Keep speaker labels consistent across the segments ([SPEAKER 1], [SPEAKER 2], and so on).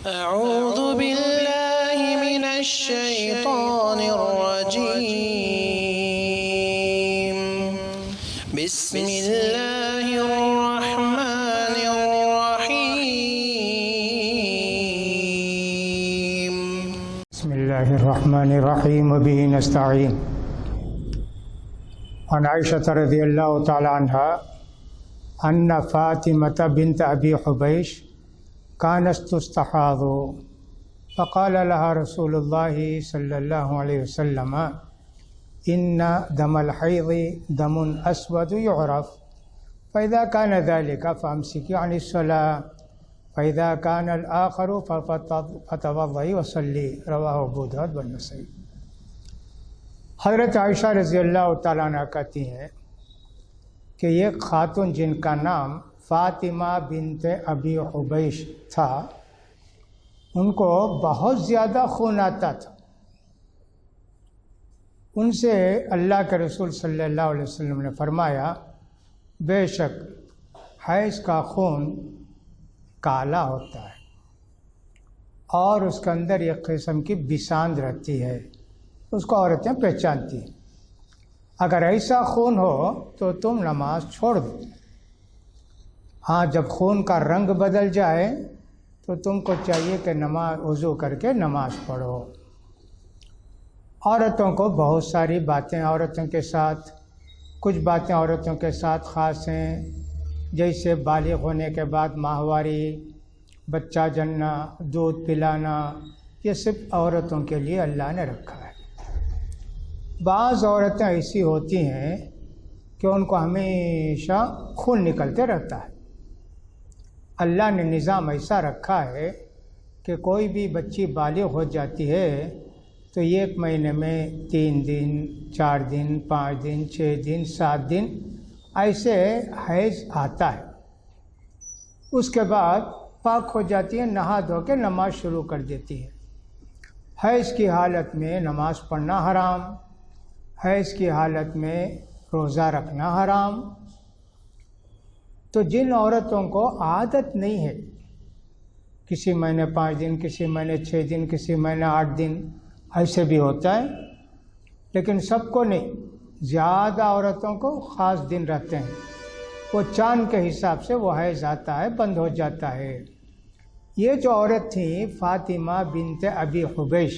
[SPEAKER 1] أعوذ بالله من الشيطان الرجيم بسم الله الرحمن الرحيم
[SPEAKER 2] بسم الله الرحمن الرحيم وبه نستعين. عن عائشة رضي الله تعالى عنها أن فاطمة بنت أبي حبيش كانت تستحاض فقال لها رسول الله صلى الله عليه وسلم إن دم الحيض دم أسود يعرف فإذا كان ذلك فأمسكي عن الصلاة فإذا كان الآخر فتوضئي وصلي. رواه ابو داؤد والنسائی. حضرت عائشہ رضی اللہ تعالیٰ عنہ کہتی ہیں کہ یہ خاتون جن کا نام فاطمہ بنت ابی حبیش تھا، ان کو بہت زیادہ خون آتا تھا. ان سے اللہ کے رسول صلی اللہ علیہ وسلم نے فرمایا، بے شک حیض کا خون کالا ہوتا ہے اور اس کے اندر ایک قسم کی بساند رہتی ہے، اس کو عورتیں پہچانتی ہیں. اگر ایسا خون ہو تو تم نماز چھوڑ دو. ہاں، جب خون کا رنگ بدل جائے تو تم کو چاہیے کہ نماز وضو کر کے نماز پڑھو. عورتوں کو بہت ساری باتیں عورتوں کے ساتھ، کچھ باتیں عورتوں کے ساتھ خاص ہیں، جیسے بالغ ہونے کے بعد ماہواری، بچہ جننا، دودھ پلانا، یہ سب عورتوں کے لیے اللہ نے رکھا ہے. بعض عورتیں ایسی ہوتی ہیں کہ ان کو ہمیشہ خون نکلتے رہتا ہے. اللہ نے نظام ایسا رکھا ہے کہ کوئی بھی بچی بالغ ہو جاتی ہے تو ایک مہینے میں 3 دن، 4 دن، 5 دن، 6 دن، 7 دن ایسے حیض آتا ہے. اس کے بعد پاک ہو جاتی ہے، نہا دھو کے نماز شروع کر دیتی ہے. حیض کی حالت میں نماز پڑھنا حرام، حیض کی حالت میں روزہ رکھنا حرام. تو جن عورتوں کو عادت نہیں ہے، کسی مہینے 5 دن، کسی مہینے 6 دن، کسی مہینے 8 دن، ایسے بھی ہوتا ہے، لیکن سب کو نہیں. زیادہ عورتوں کو خاص دن رہتے ہیں، وہ چاند کے حساب سے وہ حیض آتا ہے، بند ہو جاتا ہے. یہ جو عورت تھیں فاطمہ بنت ابی حبیش،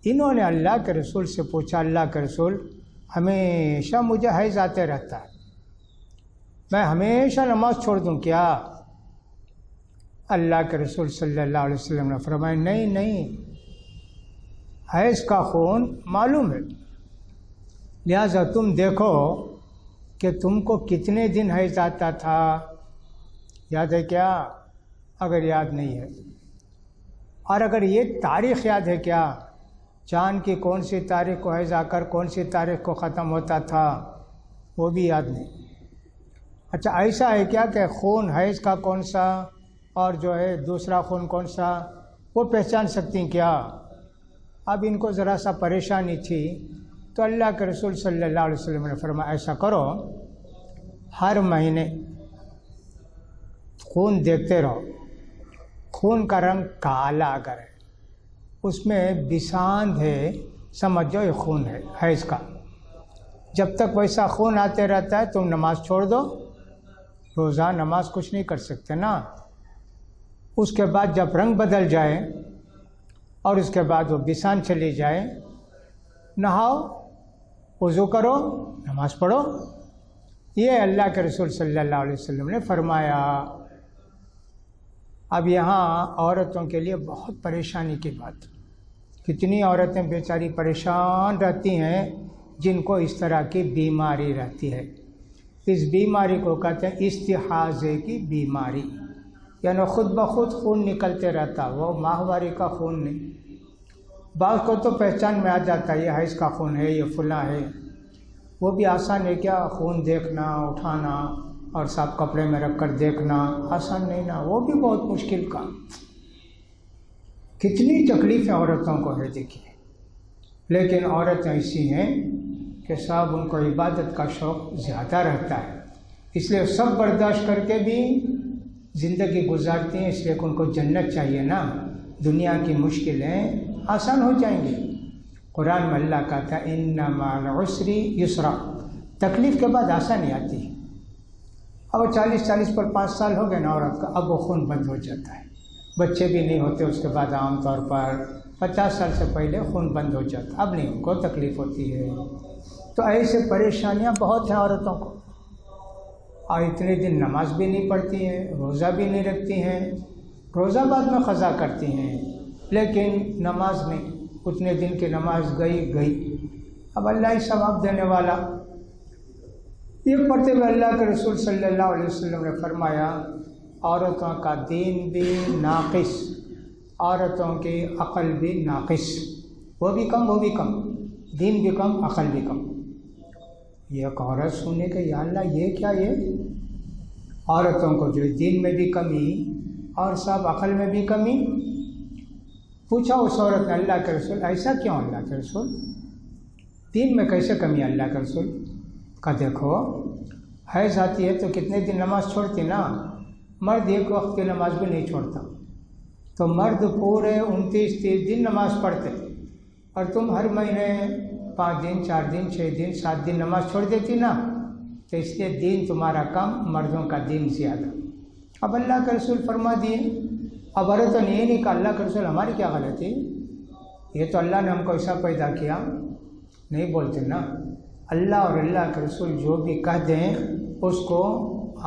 [SPEAKER 2] انہوں نے اللہ کے رسول سے پوچھا، اللہ کے رسول ہمیشہ مجھے حیض آتے رہتا ہے، میں ہمیشہ نماز چھوڑ دوں کیا؟ اللہ کے رسول صلی اللہ علیہ وسلم نے فرمایا، نہیں، حیض کا خون معلوم ہے، لہٰذا تم دیکھو کہ تم کو کتنے دن حیض آتا تھا، یاد ہے کیا؟ اگر یاد نہیں ہے، اور اگر یہ تاریخ یاد ہے کیا، چاند کی کون سی تاریخ کو حیض آ کر کون سی تاریخ کو ختم ہوتا تھا، وہ بھی یاد نہیں. اچھا، ایسا ہے کیا کہ خون حیض کا کون سا اور جو ہے دوسرا خون کون سا، وہ پہچان سکتی ہیں کیا؟ اب ان کو ذرا سا پریشانی تھی تو اللہ کے رسول صلی اللہ علیہ وسلم نے فرمایا، ایسا کرو، ہر مہینے خون دیکھتے رہو. خون کا رنگ کالا اگر ہے، اس میں بساند ہے، سمجھو یہ خون ہے حیض کا. جب تک ویسا خون آتے رہتا ہے تم نماز چھوڑ دو. روزہ نماز کچھ نہیں کر سکتے نا. اس کے بعد جب رنگ بدل جائے اور اس کے بعد وہ بسان چلی جائے، نہاؤ، وضو کرو، نماز پڑھو. یہ اللہ کے رسول صلی اللہ علیہ وسلم نے فرمایا. اب یہاں عورتوں کے لیے بہت پریشانی کی بات، کتنی عورتیں بیچاری پریشان رہتی ہیں جن کو اس طرح کی بیماری رہتی ہے. اس بیماری کو کہتے ہیں استحاضے کی بیماری، یعنی خود بخود خون نکلتے رہتا، وہ ماہواری کا خون نہیں. بعض کو تو پہچان میں آ جاتا ہے یہ حیض کا خون ہے، یہ فلاں ہے. وہ بھی آسان ہے کیا؟ خون دیکھنا، اٹھانا اور صاف کپڑے میں رکھ کر دیکھنا آسان نہیں نا، وہ بھی بہت مشکل کام. کتنی تکلیفیں عورتوں کو ہے دیکھیے. لیکن عورتیں ایسی ہیں کہ صاحب ان کو عبادت کا شوق زیادہ رہتا ہے، اس لیے سب برداشت کر کے بھی زندگی گزارتی ہیں، اس لیے کہ ان کو جنت چاہیے نا، دنیا کی مشکلیں آسان ہو جائیں گی۔ قرآن میں اللہ کہتا ہے ان مع العسر یسرا، تکلیف کے بعد آسانی آتی ہے۔ اب 40 پر 5 سال ہو گئے نا عورت کا، اب وہ خون بند ہو جاتا ہے، بچے بھی نہیں ہوتے اس کے بعد، عام طور پر 50 سال سے پہلے خون بند ہو جاتا، اب نہیں ان کو تکلیف ہوتی ہے۔ تو ایسے پریشانیاں بہت ہیں عورتوں کو، اور اتنے دن نماز بھی نہیں پڑھتی ہیں، روزہ بھی نہیں رکھتی ہیں، روزہ بعد میں قضا کرتی ہیں لیکن نماز نہیں، اتنے دن کی نماز گئی۔ اب اللہ ہی ثواب دینے والا۔ یہ پڑھتے ہوئے اللہ کے رسول صلی اللہ علیہ وسلم نے فرمایا عورتوں کا دین بھی ناقص، عورتوں کی عقل بھی ناقص، وہ بھی کم، دین بھی کم، عقل بھی کم۔ یہ ایک عورت سننے کے یا اللہ یہ کیا، یہ عورتوں کو جو دین میں بھی کمی اور سب عقل میں بھی کمی۔ پوچھا اس عورت نے اللہ کے رسول ایسا کیوں اللہ کے رسول، دین میں کیسے کمی ہے اللہ کے رسول؟ کہ دیکھو حیض آتی ہے تو کتنے دن نماز چھوڑتی نا، مرد ایک وقت کی نماز بھی نہیں چھوڑتا، تو مرد پورے 29-30 دن نماز پڑھتے، اور تم ہر مہینے 5 دن 4 دن 6 دن 7 دن نماز چھوڑ دیتی نا، تو اس لیے دین تمہارا کم، مردوں کا دین زیادہ۔ اب اللہ کے رسول فرما دیے، اب عورتوں نے یہ نہیں کہا اللہ کے رسول ہماری کیا غلطی، یہ تو اللہ نے ہم کو ایسا پیدا کیا، نہیں بولتے نا۔ اللہ اور اللہ کے رسول جو بھی کہہ دیں اس کو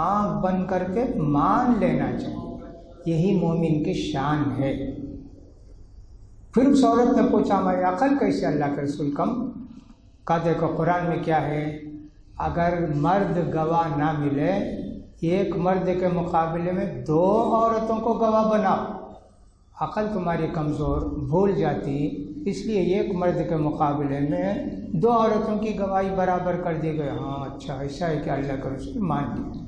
[SPEAKER 2] آنکھ بند کر کے مان لینا چاہیے، یہی مومن کی شان ہے۔ پھر اس عورت نے پوچھا ہماری عقل کیسے اللہ کے رسول کم؟ کہا دیکھو قرآن میں کیا ہے، اگر مرد گواہ نہ ملے، ایک مرد کے مقابلے میں 2 عورتوں کو گواہ بناؤ، عقل تمہاری کمزور بھول جاتی، اس لیے ایک مرد کے مقابلے میں 2 عورتوں کی گواہی برابر کر دی گئی۔ ہاں اچھا ایسا ہے کہ اللہ کا رسول مان لیا،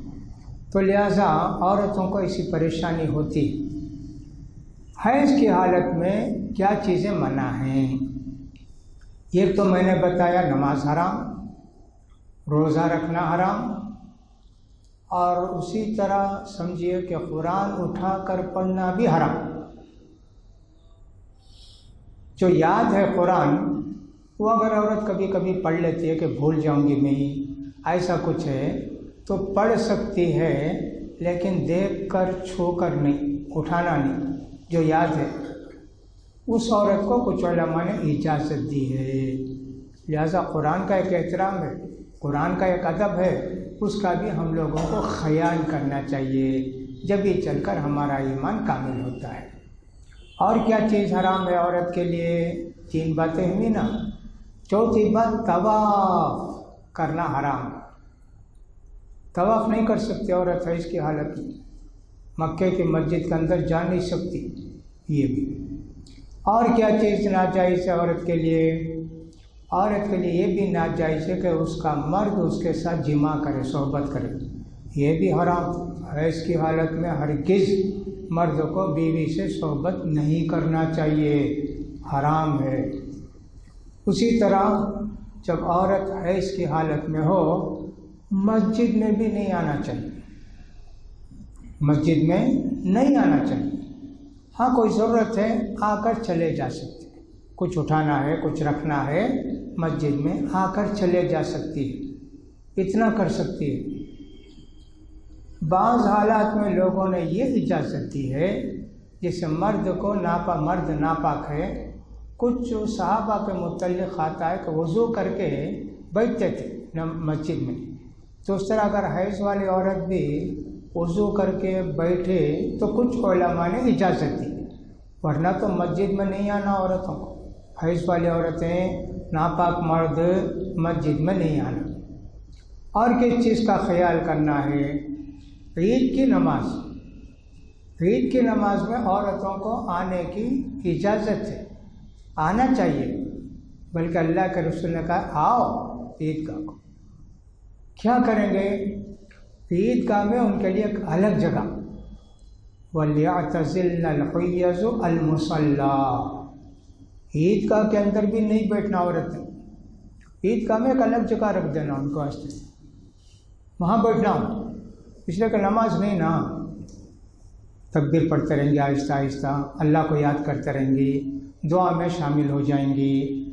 [SPEAKER 2] تو لہٰذا عورتوں کو ایسی پریشانی ہوتی۔ حیض کی حالت میں کیا چیزیں منع ہیں؟ ایک تو میں نے بتایا نماز حرام، روزہ رکھنا حرام، اور اسی طرح سمجھیے کہ قرآن اٹھا کر پڑھنا بھی حرام۔ جو یاد ہے قرآن وہ اگر عورت کبھی کبھی پڑھ لیتی ہے کہ بھول جاؤں گی میں، ایسا کچھ ہے تو پڑھ سکتی ہے، لیکن دیکھ کر چھو کر نہیں، اٹھانا نہیں، جو یاد ہے اس عورت کو کچھ علماء نے اجازت دی ہے۔ لہذا قرآن کا ایک احترام ہے، قرآن کا ایک ادب ہے، اس کا بھی ہم لوگوں کو خیال کرنا چاہیے، جب یہ چل کر ہمارا ایمان کامل ہوتا ہے۔ اور کیا چیز حرام ہے عورت کے لیے؟ 3 باتیں ہوئی نا، چوتھی بات طواف کرنا حرام، طواف نہیں کر سکتی عورت حیض کی حالت میں، مکے کی مسجد کے اندر جا نہیں سکتی، یہ بھی۔ اور کیا چیز ناجائز ہے عورت کے لیے؟ عورت کے لیے یہ بھی ناجائز ہے کہ اس کا مرد اس کے ساتھ جماع کرے، صحبت کرے، یہ بھی حرام۔ حیض کی حالت میں ہرگز مرد کو بیوی سے صحبت نہیں کرنا چاہیے، حرام ہے۔ اسی طرح جب عورت حیض کی حالت میں ہو مسجد میں بھی نہیں آنا چاہیے، مسجد میں نہیں آنا چاہیے۔ ہاں کوئی ضرورت ہے آ کر چلے جا سکتے، کچھ اٹھانا ہے کچھ رکھنا ہے، مسجد میں آ کر چلے جا سکتی ہے، اتنا کر سکتی ہے۔ بعض حالات میں لوگوں نے یہ اجازت دی ہے جیسے مرد کو مرد ناپاک ہے، کچھ صحابہ کے متعلق آتا ہے کہ وضو کر کے بیٹھتے تھے مسجد میں، تو اس طرح اگر حیض والی عورت بھی وضو کر کے بیٹھے تو کچھ علماء نے اجازت دی، ورنہ تو مسجد میں نہیں آنا عورتوں کو، حیض والی عورتیں ناپاک مرد مسجد میں نہیں آنا۔ اور کس چیز کا خیال کرنا ہے؟ عید کی نماز، عید کی نماز میں عورتوں کو آنے کی اجازت ہے، آنا چاہیے، بلکہ اللہ کے رسول نے کہا آؤ عید گاہ کو۔ کیا کریں گے؟ عید گاہ میں ان کے لیے ایک الگ جگہ، وَلْيَعْتَزِلْنَ الْحُيَّضُ الْمُصَلَّى، عید گاہ کے اندر بھی نہیں بیٹھنا عورتیں، عید گاہ میں ایک الگ جگہ رکھ دینا ان کو واسطے، وہاں بیٹھنا، اس لیے کہ نماز نہیں نا، تکبیر پڑھتے رہیں گی آہستہ آہستہ، اللہ کو یاد کرتے رہیں گی، دعا میں شامل ہو جائیں گی۔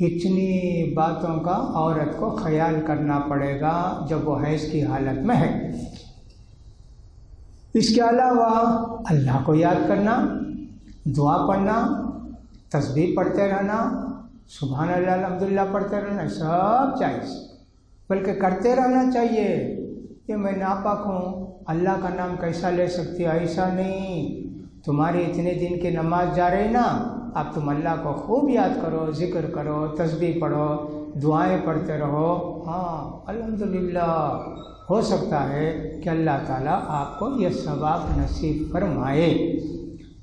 [SPEAKER 2] اتنی باتوں کا عورت کو خیال کرنا پڑے گا جب وہ حیض کی حالت میں ہے۔ اس کے علاوہ اللہ کو یاد کرنا، دعا پڑھنا، تسبیح پڑھتے رہنا، سبحان اللہ الحمدللہ پڑھتے رہنا، سب جائز، بلکہ کرتے رہنا چاہیے۔ کہ میں ناپاک ہوں، اللہ کا نام کیسا لے سکتی ہو؟ ایسا نہیں، تمہاری اتنے دن کی نماز جا رہی نا، اب تم اللہ کو خوب یاد کرو، ذکر کرو، تسبیح پڑھو، دعائیں پڑھتے رہو۔ ہاں الحمدللہ، ہو سکتا ہے کہ اللہ تعالیٰ آپ کو یہ ثواب نصیب فرمائے۔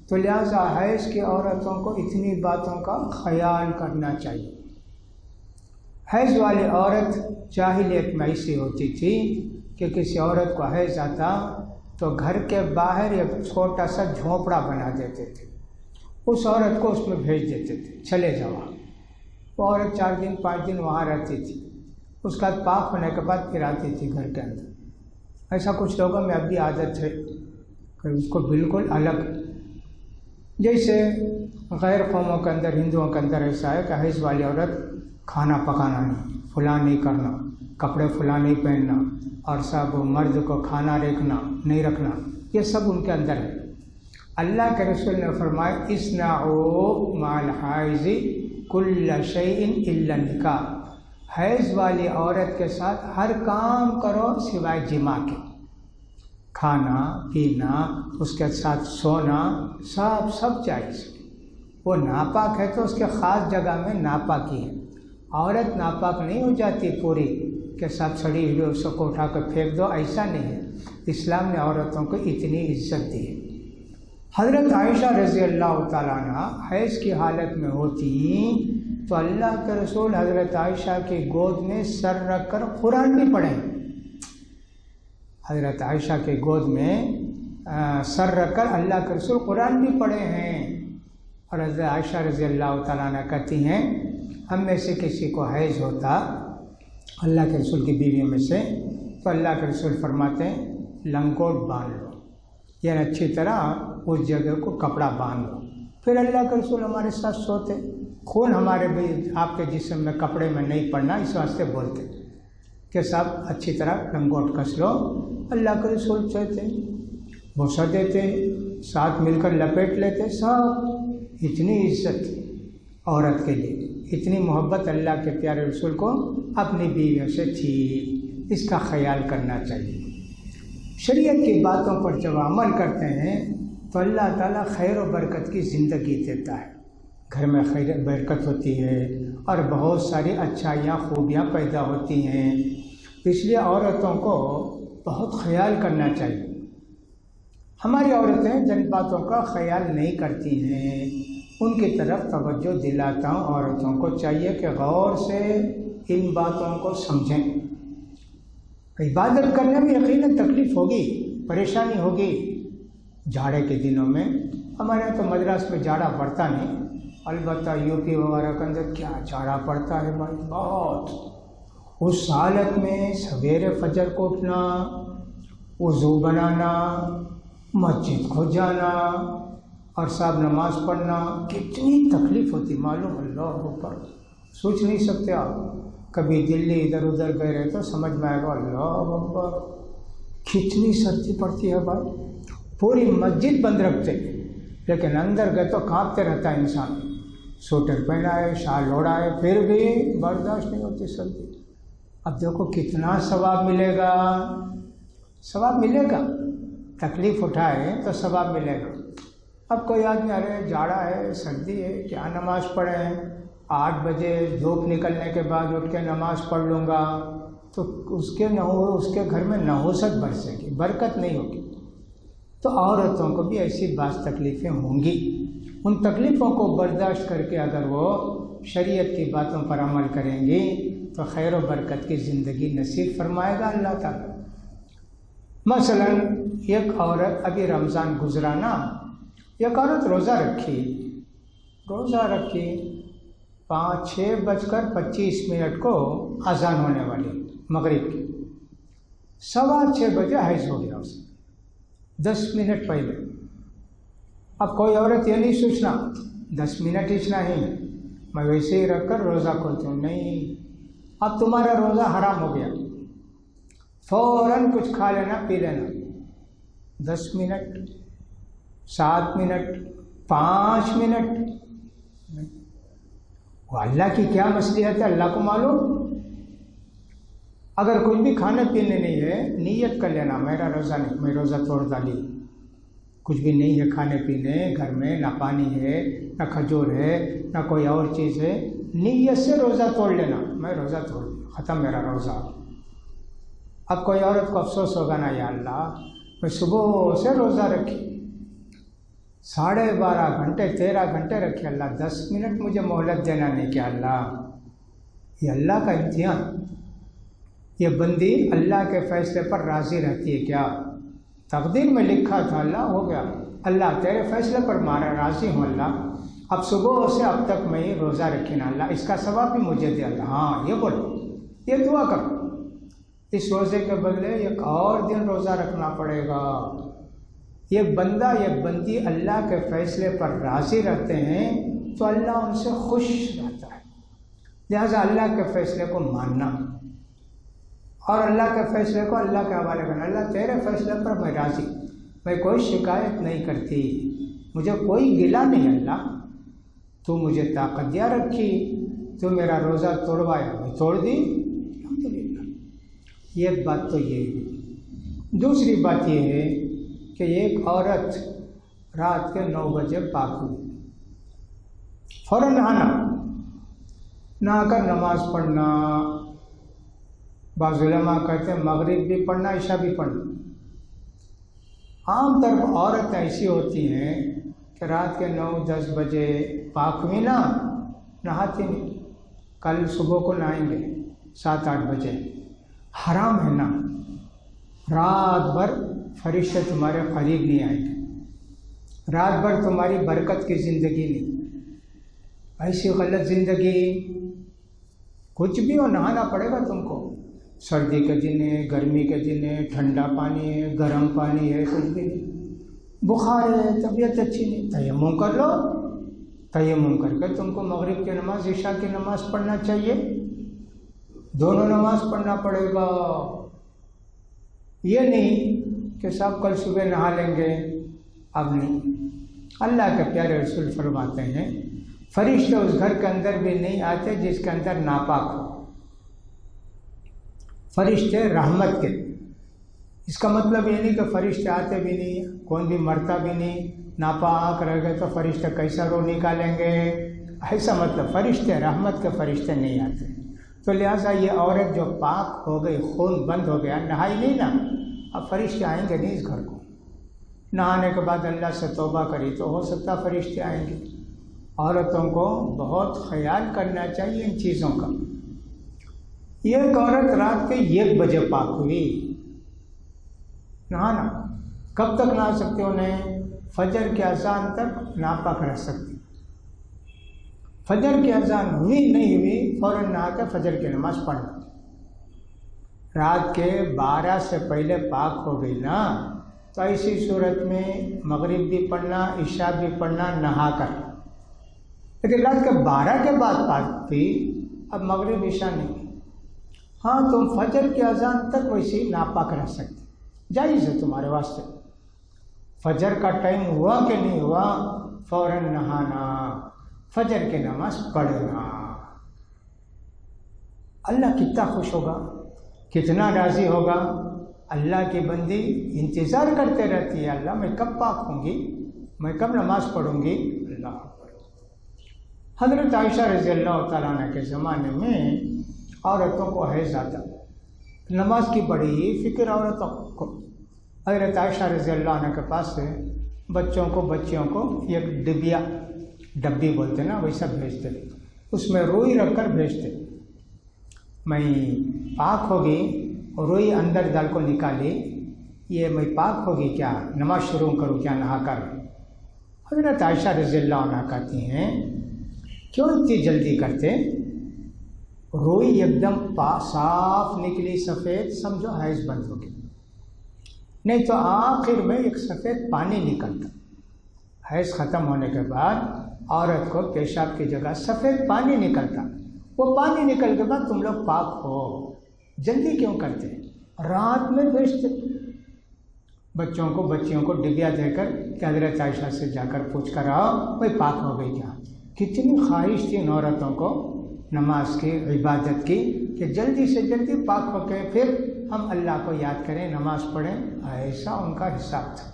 [SPEAKER 2] تو لہٰذا حیض کی عورتوں کو اتنی باتوں کا خیال کرنا چاہیے۔ حیض والی عورت جاہلیت میں ایسی ہوتی تھی کہ کسی عورت کو حیض آتا تو گھر کے باہر ایک چھوٹا سا جھونپڑا بنا دیتے تھے، اس عورت کو اس میں بھیج دیتے تھے، چلے جاؤ۔ وہ عورت 4 دن 5 دن وہاں رہتی تھی، اس کا پاک ہونے کے بعد پھر آتی تھی گھر کے اندر۔ ایسا کچھ لوگوں میں اب بھی عادت ہے کہ اس کو بالکل الگ، جیسے غیر قوموں کے اندر، ہندوؤں کے اندر ایسا ہے کہ حیض والی عورت کھانا پکانا نہیں، فلاں نہیں کرنا، کپڑے فلاں نہیں پہننا، اور سب مرد کو کھانا نہیں رکھنا، یہ سب ان کے اندر ہے۔ اللہ کے رسول نے فرمایا اصنعوا مع الحائض کل شیء الا النکاح، حیض والی عورت کے ساتھ ہر کام کرو سوائے جماع کے، کھانا پینا، اس کے ساتھ سونا، سب جائز۔ وہ ناپاک ہے تو اس کے خاص جگہ میں ناپاکی ہے، عورت ناپاک نہیں ہو جاتی پوری کہ سب سڑی ہوئی اس کو اٹھا کر پھینک دو، ایسا نہیں ہے۔ اسلام نے عورتوں کو اتنی عزت دی ہے۔ حضرت عائشہ رضی اللہ تعالیٰ عنہ حیض کی حالت میں ہوتی تو اللہ کے رسول حضرت عائشہ کی گود میں سر رکھ کر قرآن بھی پڑھیں، حضرت عائشہ کے گود میں سر رکھ کر اللہ کے رسول قرآن بھی پڑھے ہیں۔ اور حضرت عائشہ رضی اللہ تعالیٰ عنہ کہتی ہیں ہم میں سے کسی کو حیض ہوتا اللہ کے رسول کی بیویوں میں سے، تو اللہ کے رسول فرماتے ہیں لنگوٹ باندھ لو، یعنی اچھی طرح اس جگہ کو کپڑا باندھ لو۔ پھر اللہ کے رسول ہمارے ساتھ سوتے، خون ہمارے بھی آپ کے جسم میں کپڑے میں نہیں پڑنا، اس واسطے بولتے کہ سب اچھی طرح لنگوٹ کس لو۔ اللہ کے رسول چاہتے بوسہ دیتے، ساتھ مل کر لپیٹ لیتے، سب۔ اتنی عزت عورت کے لیے، اتنی محبت اللہ کے پیارے رسول کو اپنی بیویوں سے تھی، اس کا خیال کرنا چاہیے۔ شریعت کی باتوں پر جب عمل کرتے ہیں تو اللہ تعالیٰ خیر و برکت کی زندگی دیتا ہے، گھر میں خیر و برکت ہوتی ہے اور بہت ساری اچھائیاں خوبیاں پیدا ہوتی ہیں۔ اس لیے عورتوں کو بہت خیال کرنا چاہیے۔ ہماری عورتیں جن باتوں کا خیال نہیں کرتی ہیں ان کی طرف توجہ دلاتا ہوں۔ عورتوں کو چاہیے کہ غور سے ان باتوں کو سمجھیں۔ عبادت کرنے میں یقیناً تکلیف ہوگی، پریشانی ہوگی۔ جاڑے کے دنوں میں ہمارے یہاں تو مدراس میں جاڑا پڑتا نہیں، البتہ یو پی وغیرہ کے اندر کیا جاڑا پڑتا ہے بھائی، بہت۔ اس حالت میں سویرے فجر کو اٹھنا، وضو بنانا، مسجد کو جانا اور سب نماز پڑھنا، کتنی تکلیف ہوتی معلوم، اللہ اکبر، سوچ نہیں سکتے آپ۔ کبھی دلی ادھر ادھر گئے رہے تو سمجھ میں آئے گا، اللہ اکبر کتنی سردی پڑتی ہے بھائی۔ پوری مسجد بند رکھتے لیکن اندر گئے تو کانپتے رہتا ہے انسان، سویٹر پہنا ہے، شال اوڑھا ہے، پھر بھی برداشت نہیں ہوتی سردی۔ اب دیکھو کتنا ثواب ملے گا، ثواب ملے گا، تکلیف اٹھائے تو ثواب ملے گا۔ اب کوئی آدمی ارے جاڑا ہے، سردی ہے، کیا نماز پڑھیں، 8 بجے دھوپ نکلنے کے بعد اٹھ کے نماز پڑھ لوں گا، تو اس کے گھر میں نحوست برسے گی، برکت نہیں ہوگی۔ تو عورتوں کو بھی ایسی بعض تکلیفیں ہوں گی، ان تکلیفوں کو برداشت کر کے اگر وہ شریعت کی باتوں پر عمل کریں گی تو خیر و برکت کی زندگی نصیب فرمائے گا اللہ تعالیٰ۔ مثلا ایک عورت، ابھی رمضان گزرا نا، ایک عورت روزہ رکھی 5:25 کو اذان ہونے والی مغرب کی، 6:15 بجے حیض ہو گیا اسے، 10 منٹ پہلے اب کوئی عورت یہ نہیں سوچنا 10 منٹ اتنا ہی میں ویسے ہی رکھ کر روزہ کھولتی ہوں، نہیں، اب تمہارا روزہ حرام ہو گیا، فوراً کچھ کھا لینا پی لینا، 10 منٹ 7 منٹ 5 منٹ، وہ اللہ کی کیا مصلحت ہے اللہ کو معلوم۔ اگر کچھ بھی کھانے پینے نہیں ہے نیت کر لینا میرا روزہ نہیں، میں روزہ توڑ ڈالی، کچھ بھی نہیں ہے کھانے پینے گھر میں، نہ پانی ہے نہ کھجور ہے نہ کوئی اور چیز ہے، نیت سے روزہ توڑ لینا، میں روزہ توڑ لیا، ختم میرا روزہ۔ اب کوئی عورت کو افسوس ہوگا نا، یا اللہ میں صبح سے روزہ رکھی 12.5 گھنٹے 13 گھنٹے رکھے، اللہ 10 منٹ مجھے مہلت دینا نہیں کیا اللہ؟ یہ اللہ کا امتحان، یہ بندی اللہ کے فیصلے پر راضی رہتی ہے کیا؟ تقدیر میں لکھا تھا اللہ، ہو گیا، اللہ تیرے فیصلے پر مارا راضی ہوں اللہ، اب صبح سے اب تک میں یہ روزہ رکھی نا اللہ، اس کا ثواب بھی مجھے دے اللہ۔ ہاں یہ بول، یہ دعا کر، اس روزے کے بدلے ایک اور دن روزہ رکھنا پڑے گا۔ یہ بندہ یہ بندی اللہ کے فیصلے پر راضی رہتے ہیں تو اللہ ان سے خوش رہتا ہے، لہذا اللہ کے فیصلے کو ماننا اور اللہ کے فیصلے کو اللہ کے حوالے کرنا۔ اللہ تیرے فیصلے پر میں راضی، میں کوئی شکایت نہیں کرتی، مجھے کوئی گلہ نہیں اللہ، تو مجھے طاقت دیا رکھی، تو میرا روزہ توڑوایا میں توڑ دی، الحمدللہ۔ یہ بات تو یہ ہے۔ دوسری بات یہ ہے کہ ایک عورت رات کے 9 بجے پاک ہوئی، فوراً نہا کر نماز پڑھنا، بعض علماء کہتے ہیں مغرب بھی پڑھنا عشاء بھی پڑھنا۔ عام طور پر عورتیں ایسی ہوتی ہیں کہ رات کے 9-10 بجے پاک ہوئی نا، نہاتی نہیں، کل صبح کو نہائیں گے 7-8 بجے، حرام ہے نا، رات بھر فرشتے تمہارے قریب نہیں آئیں گے، رات بھر تمہاری برکت کی زندگی نہیں، ایسی غلط زندگی، کچھ بھی ہو نہانا پڑے گا تم کو، سردی کے دن ہے، گرمی کے دن ہے، ٹھنڈا پانی ہے، گرم پانی ہے، کچھ بھی نہیں، بخار ہے، طبیعت اچھی نہیں، تیمم کر لو، تیمم کر کے تم کو مغرب کی نماز عشاء کی نماز پڑھنا چاہیے، دونوں نماز پڑھنا پڑے گا۔ یہ نہیں کہ سب کل صبح نہا لیں گے، اب نہیں۔ اللہ کے پیارے رسول فرماتے ہیں فرشتے اس گھر کے اندر بھی نہیں آتے جس کے اندر ناپاک ہو، فرشتے رحمت کے، اس کا مطلب یہ نہیں کہ فرشتے آتے بھی نہیں، کون بھی مرتا بھی نہیں، ناپاک رہ گئے تو فرشتے کیسا روح نکالیں گے، ایسا مطلب فرشتے رحمت کے فرشتے نہیں آتے۔ تو لہٰذا یہ عورت جو پاک ہو گئی، خون بند ہو گیا، نہائی نہیں نا، اب فرشتے آئیں گے نہیں اس گھر کو، نہانے کے بعد اللہ سے توبہ کری تو ہو سکتا فرشتے آئیں گے۔ عورتوں کو بہت خیال کرنا چاہیے ان چیزوں کا۔ یہ ایک عورت رات کے 1 بجے پاک ہوئی، نہانا کب تک نہا سکتے انہیں؟ فجر کی اذان تک ناپاک رہ سکتی، فجر کی اذان ہوئی نہیں ہوئی فوراً نہا کے فجر کی نماز پڑھنا، رات کے 12 سے پہلے پاک ہو گئی نا، تو ایسی صورت میں مغرب بھی پڑھنا عشاء بھی پڑھنا نہا کر، لیکن رات کے 12 کے بعد پاک ہوئی، اب مغرب عشاء نہیں، ہاں تم فجر کی اذان تک ویسے ناپاک رہ سکتے، جائز ہے تمہارے واسطے، فجر کا ٹائم ہوا کہ نہیں ہوا فوراً نہانا، فجر کی نماز پڑھنا، اللہ کتنا خوش ہوگا، کتنا راضی ہوگا۔ اللہ کی بندی انتظار کرتے رہتی ہے، اللہ میں کب پاک ہوں گی، میں کب نماز پڑھوں گی، اللہ اکبر۔ حضرت عائشہ رضی اللہ تعالیٰ عنہ کے زمانے میں عورتوں کو حیض آتا، نماز کی بڑی فکر عورتوں کو، حضرت عائشہ رضی اللہ عنہ کے پاس سے بچوں کو بچیوں کو ایک ڈبی بولتے نا ویسا بھیجتے، اس میں روئی رکھ کر بھیجتے، میں پاک ہوگی، روئی اندر ڈال کو نکالی، یہ میں پاک ہوگی کیا، نماز شروع کروں کیا نہا کر؟ حضرت عائشہ رضی اللہ عنہ کہتی ہیں کیوں اتنی جلدی کرتے، روئی ایک دم صاف نکلی سفید، سمجھو حیض بند ہو گئی، نہیں تو آخر میں ایک سفید پانی نکلتا، حیض ختم ہونے کے بعد عورت کو پیشاب کی جگہ سفید پانی نکلتا، وہ پانی نکل کے بعد تم لوگ پاک ہو، جلدی کیوں کرتے؟ رات میں بھیجتے بچوں کو بچیوں کو ڈبیا دے کر کہ حضرت عائشہ سے جا کر پوچھ کر آؤ بھائی پاک ہو گئی کیا۔ کتنی خواہش تھی ان عورتوں کو نماز کی، عبادت کی، کہ جلدی سے جلدی پاک ہو کے پھر ہم اللہ کو یاد کریں، نماز پڑھیں، ایسا ان کا حساب تھا۔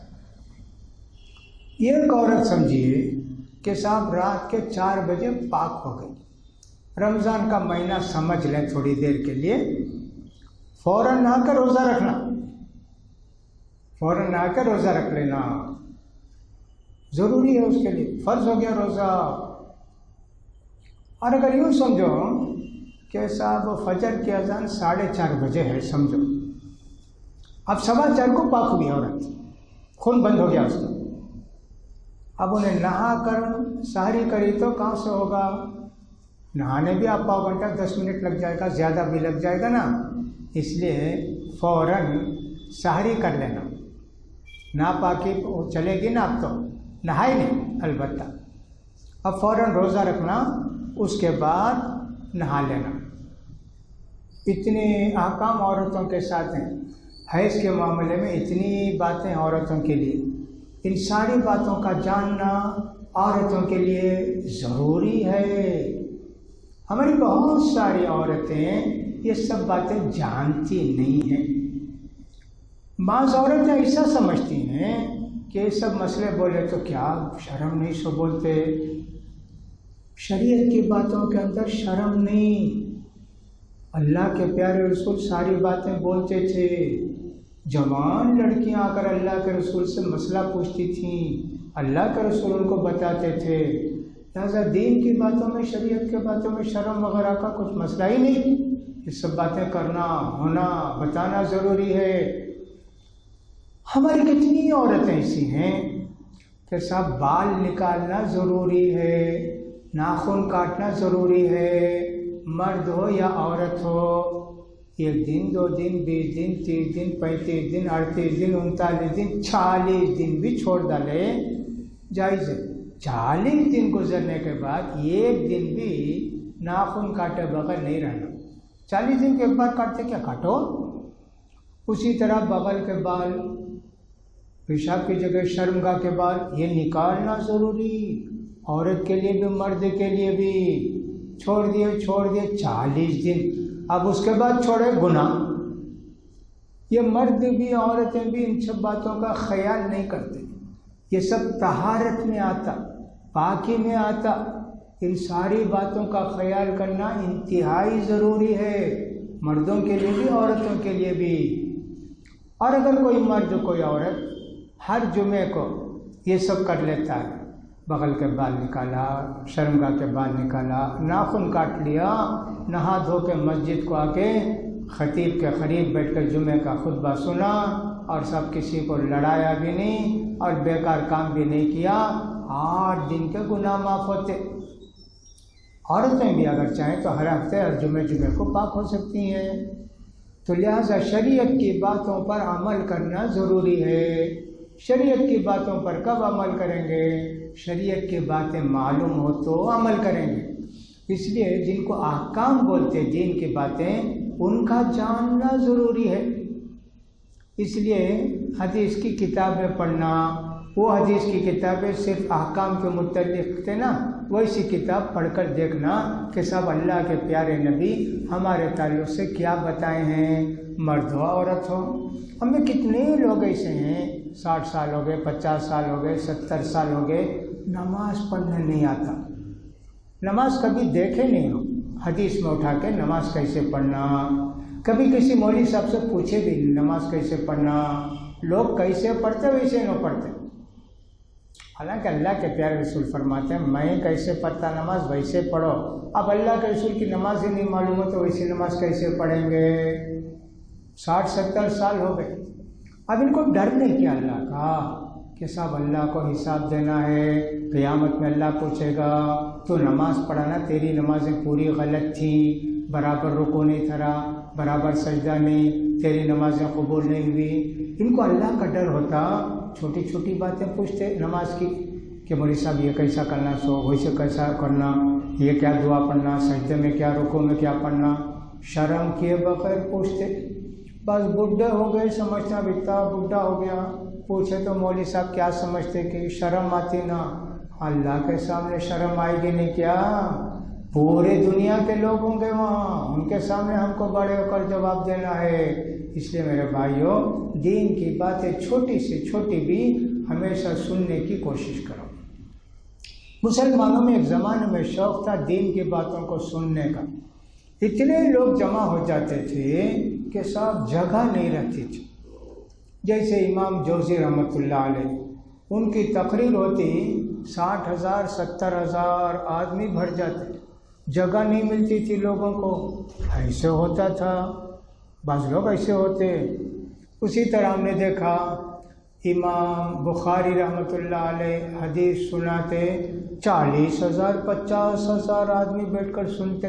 [SPEAKER 2] یہ ایک عورت سمجھیے کہ صاحب رات کے 4 بجے پاک ہو گئی، رمضان کا مہینہ سمجھ لیں تھوڑی دیر کے لیے، فوراً نہا کر روزہ رکھنا، فوراً نہا کر روزہ رکھ لینا ضروری ہے، اس کے لیے فرض ہو گیا روزہ۔ اور اگر یوں سمجھو کہ صاحب فجر کی اذان 4:30 بجے ہے سمجھو، اب 4:15 کو پاک ہوئی عورت، خون بند ہو گیا اس کا، اب انہیں نہا کر سحری کری تو کہاں سے ہوگا؟ نہانے بھی آپ پاؤ گھنٹہ 10 منٹ لگ جائے گا، زیادہ بھی لگ جائے گا نا، اس لیے فوراً سحری کر لینا، ناپاکی چلے گی نا، اب تو نہائی نہیں البتہ، اب فوراً روزہ رکھنا، اس کے بعد نہا لینا۔ اتنے احکام عورتوں کے ساتھ ہیں، حیض کے معاملے میں اتنی باتیں عورتوں کے لیے، ان ساری باتوں کا جاننا عورتوں کے لیے ضروری ہے۔ ہماری بہت ساری عورتیں یہ سب باتیں جانتی نہیں ہیں۔ بعض عورتیں ایسا سمجھتی ہیں کہ یہ سب مسئلے بولے تو کیا شرم نہیں سو بولتے، شریعت کی باتوں کے اندر شرم نہیں۔ اللہ کے پیارے رسول ساری باتیں بولتے تھے، جوان لڑکیاں آ کر اللہ کے رسول سے مسئلہ پوچھتی تھیں، اللہ کے رسول ان کو بتاتے تھے، لہٰذا دین کی باتوں میں، شریعت کے باتوں میں شرم وغیرہ کا کچھ مسئلہ ہی نہیں، یہ سب باتیں کرنا، ہونا، بتانا ضروری ہے۔ ہماری کتنی عورتیں ایسی ہیں کہ صاحب بال نکالنا ضروری ہے، ناخن کاٹنا ضروری ہے، مرد ہو یا عورت ہو، 1 دن 2 دن 20 دن 30 دن 35 دن 38 دن 39 دن 40 دن بھی چھوڑ ڈالے جائز ہے۔ 40 دن گزرنے کے بعد 1 دن بھی ناخن کاٹے بغیر نہیں رہنا۔ 40 دن کے ایک بار کاٹتے کیا کاٹو۔ اسی طرح بغل کے بال، پیشاب کی جگہ شرمگاہ کے بال، یہ نکالنا ضروری، عورت کے لیے بھی مرد کے لیے بھی۔ چھوڑ دیے 40 دن، اب اس کے بعد چھوڑے گناہ۔ یہ مرد بھی عورتیں بھی ان سب باتوں کا خیال نہیں کرتے، یہ سب طہارت میں آتا، پاکی میں آتا، ان ساری باتوں کا خیال کرنا انتہائی ضروری ہے، مردوں کے لیے بھی عورتوں کے لیے بھی۔ اور اگر کوئی مرد کوئی عورت ہر جمعے کو یہ سب کر لیتا ہے، بغل کے بال نکالا، شرمگاہ کے بال نکالا، ناخن کاٹ لیا، نہا دھو کے مسجد کو آ کے خطیب کے قریب بیٹھ کر جمعے کا خطبہ سنا، اور سب کسی کو لڑایا بھی نہیں اور بیکار کام بھی نہیں کیا، 8 دن کے گناہ معاف ہوتے۔ عورتیں بھی اگر چاہیں تو ہر ہفتے اور جمعے کو پاک ہو سکتی ہیں۔ تو لہٰذا شریعت کی باتوں پر عمل کرنا ضروری ہے۔ شریعت کی باتوں پر کب عمل کریں گے؟ شریعت کی باتیں معلوم ہو تو عمل کریں گے۔ اس لیے جن کو احکام بولتے دین کی باتیں، ان کا جاننا ضروری ہے۔ اس لیے حدیث کی کتابیں پڑھنا، وہ حدیث کی کتابیں صرف احکام کے متعلق تھے نا، ویسی کتاب پڑھ کر دیکھنا کہ سب اللہ کے پیارے نبی ہمارے تعلق سے کیا بتائے ہیں، مرد ہو عورت ہو۔ ہمیں کتنے لوگ ایسے ہیں 60 سال ہو گئے، 50 سال ہو گئے، 70 سال ہو گئے، نماز پڑھنے نہیں آتا، نماز کبھی دیکھے نہیں ہو، حدیث میں اٹھا کے نماز کیسے پڑھنا، کبھی کسی مولوی صاحب سے پوچھے بھی نہیں نماز کیسے پڑھنا، لوگ کیسے پڑھتے ویسے نہ پڑھتے۔ حالانکہ اللہ کے پیارے رسول فرماتے ہیں میں کیسے پڑھتا نماز ویسے پڑھو۔ اب اللہ کے رسول کی نماز ہی نہیں معلوم ہو تو ویسی نماز کیسے پڑھیں گے؟ 60-70 سال ہو گئے، اب ان کو ڈر نہیں کیا اللہ کا کہ صاحب اللہ کو حساب دینا ہے، قیامت میں اللہ پوچھے گا تو نماز پڑھانا تیری نمازیں پوری غلط تھیں، برابر رکوع نہیں تھا، برابر سجدہ نہیں، تیری نمازیں قبول نہیں ہوئی۔ ان کو اللہ کا ڈر ہوتا، چھوٹی چھوٹی باتیں پوچھتے نماز کی، کہ مولوی صاحب یہ کیسا کرنا، سو ویسے کیسا کرنا، یہ کیا دعا پڑھنا، سجدے میں کیا، رکوع میں کیا پڑھنا، شرم کیے بغیر پوچھتے۔ بس بڈھے ہو گئے، سمجھنا بیتا بڈھا ہو گیا، پوچھے تو مولوی صاحب کیا سمجھتے کہ شرم آتی نا، اللہ کے سامنے شرم آئے گی نہیں کیا؟ پورے دنیا کے لوگ ہوں گے وہاں، ان کے سامنے ہم کو بڑے ہو کر جواب دینا ہے۔ اس لیے میرے بھائیوں، دین کی باتیں چھوٹی سے چھوٹی بھی ہمیشہ سننے کی کوشش کرو۔ مسلمانوں میں ایک زمانے میں شوق تھا دین کی باتوں کو سننے کا، اتنے لوگ جمع ہو جاتے تھے کہ صاحب جگہ نہیں رہتی تھی۔ جیسے امام جوزی رحمۃ اللہ علیہ، ان کی تقریر ہوتی 60,000 70,000 آدمی بھر جاتے، جگہ نہیں ملتی تھی لوگوں کو، ایسے ہوتا تھا، بعض لوگ ایسے ہوتے۔ اسی طرح ہم نے دیکھا امام بخاری رحمۃ اللہ علیہ حدیث سناتے، 40,000 50,000 آدمی بیٹھ کر سنتے۔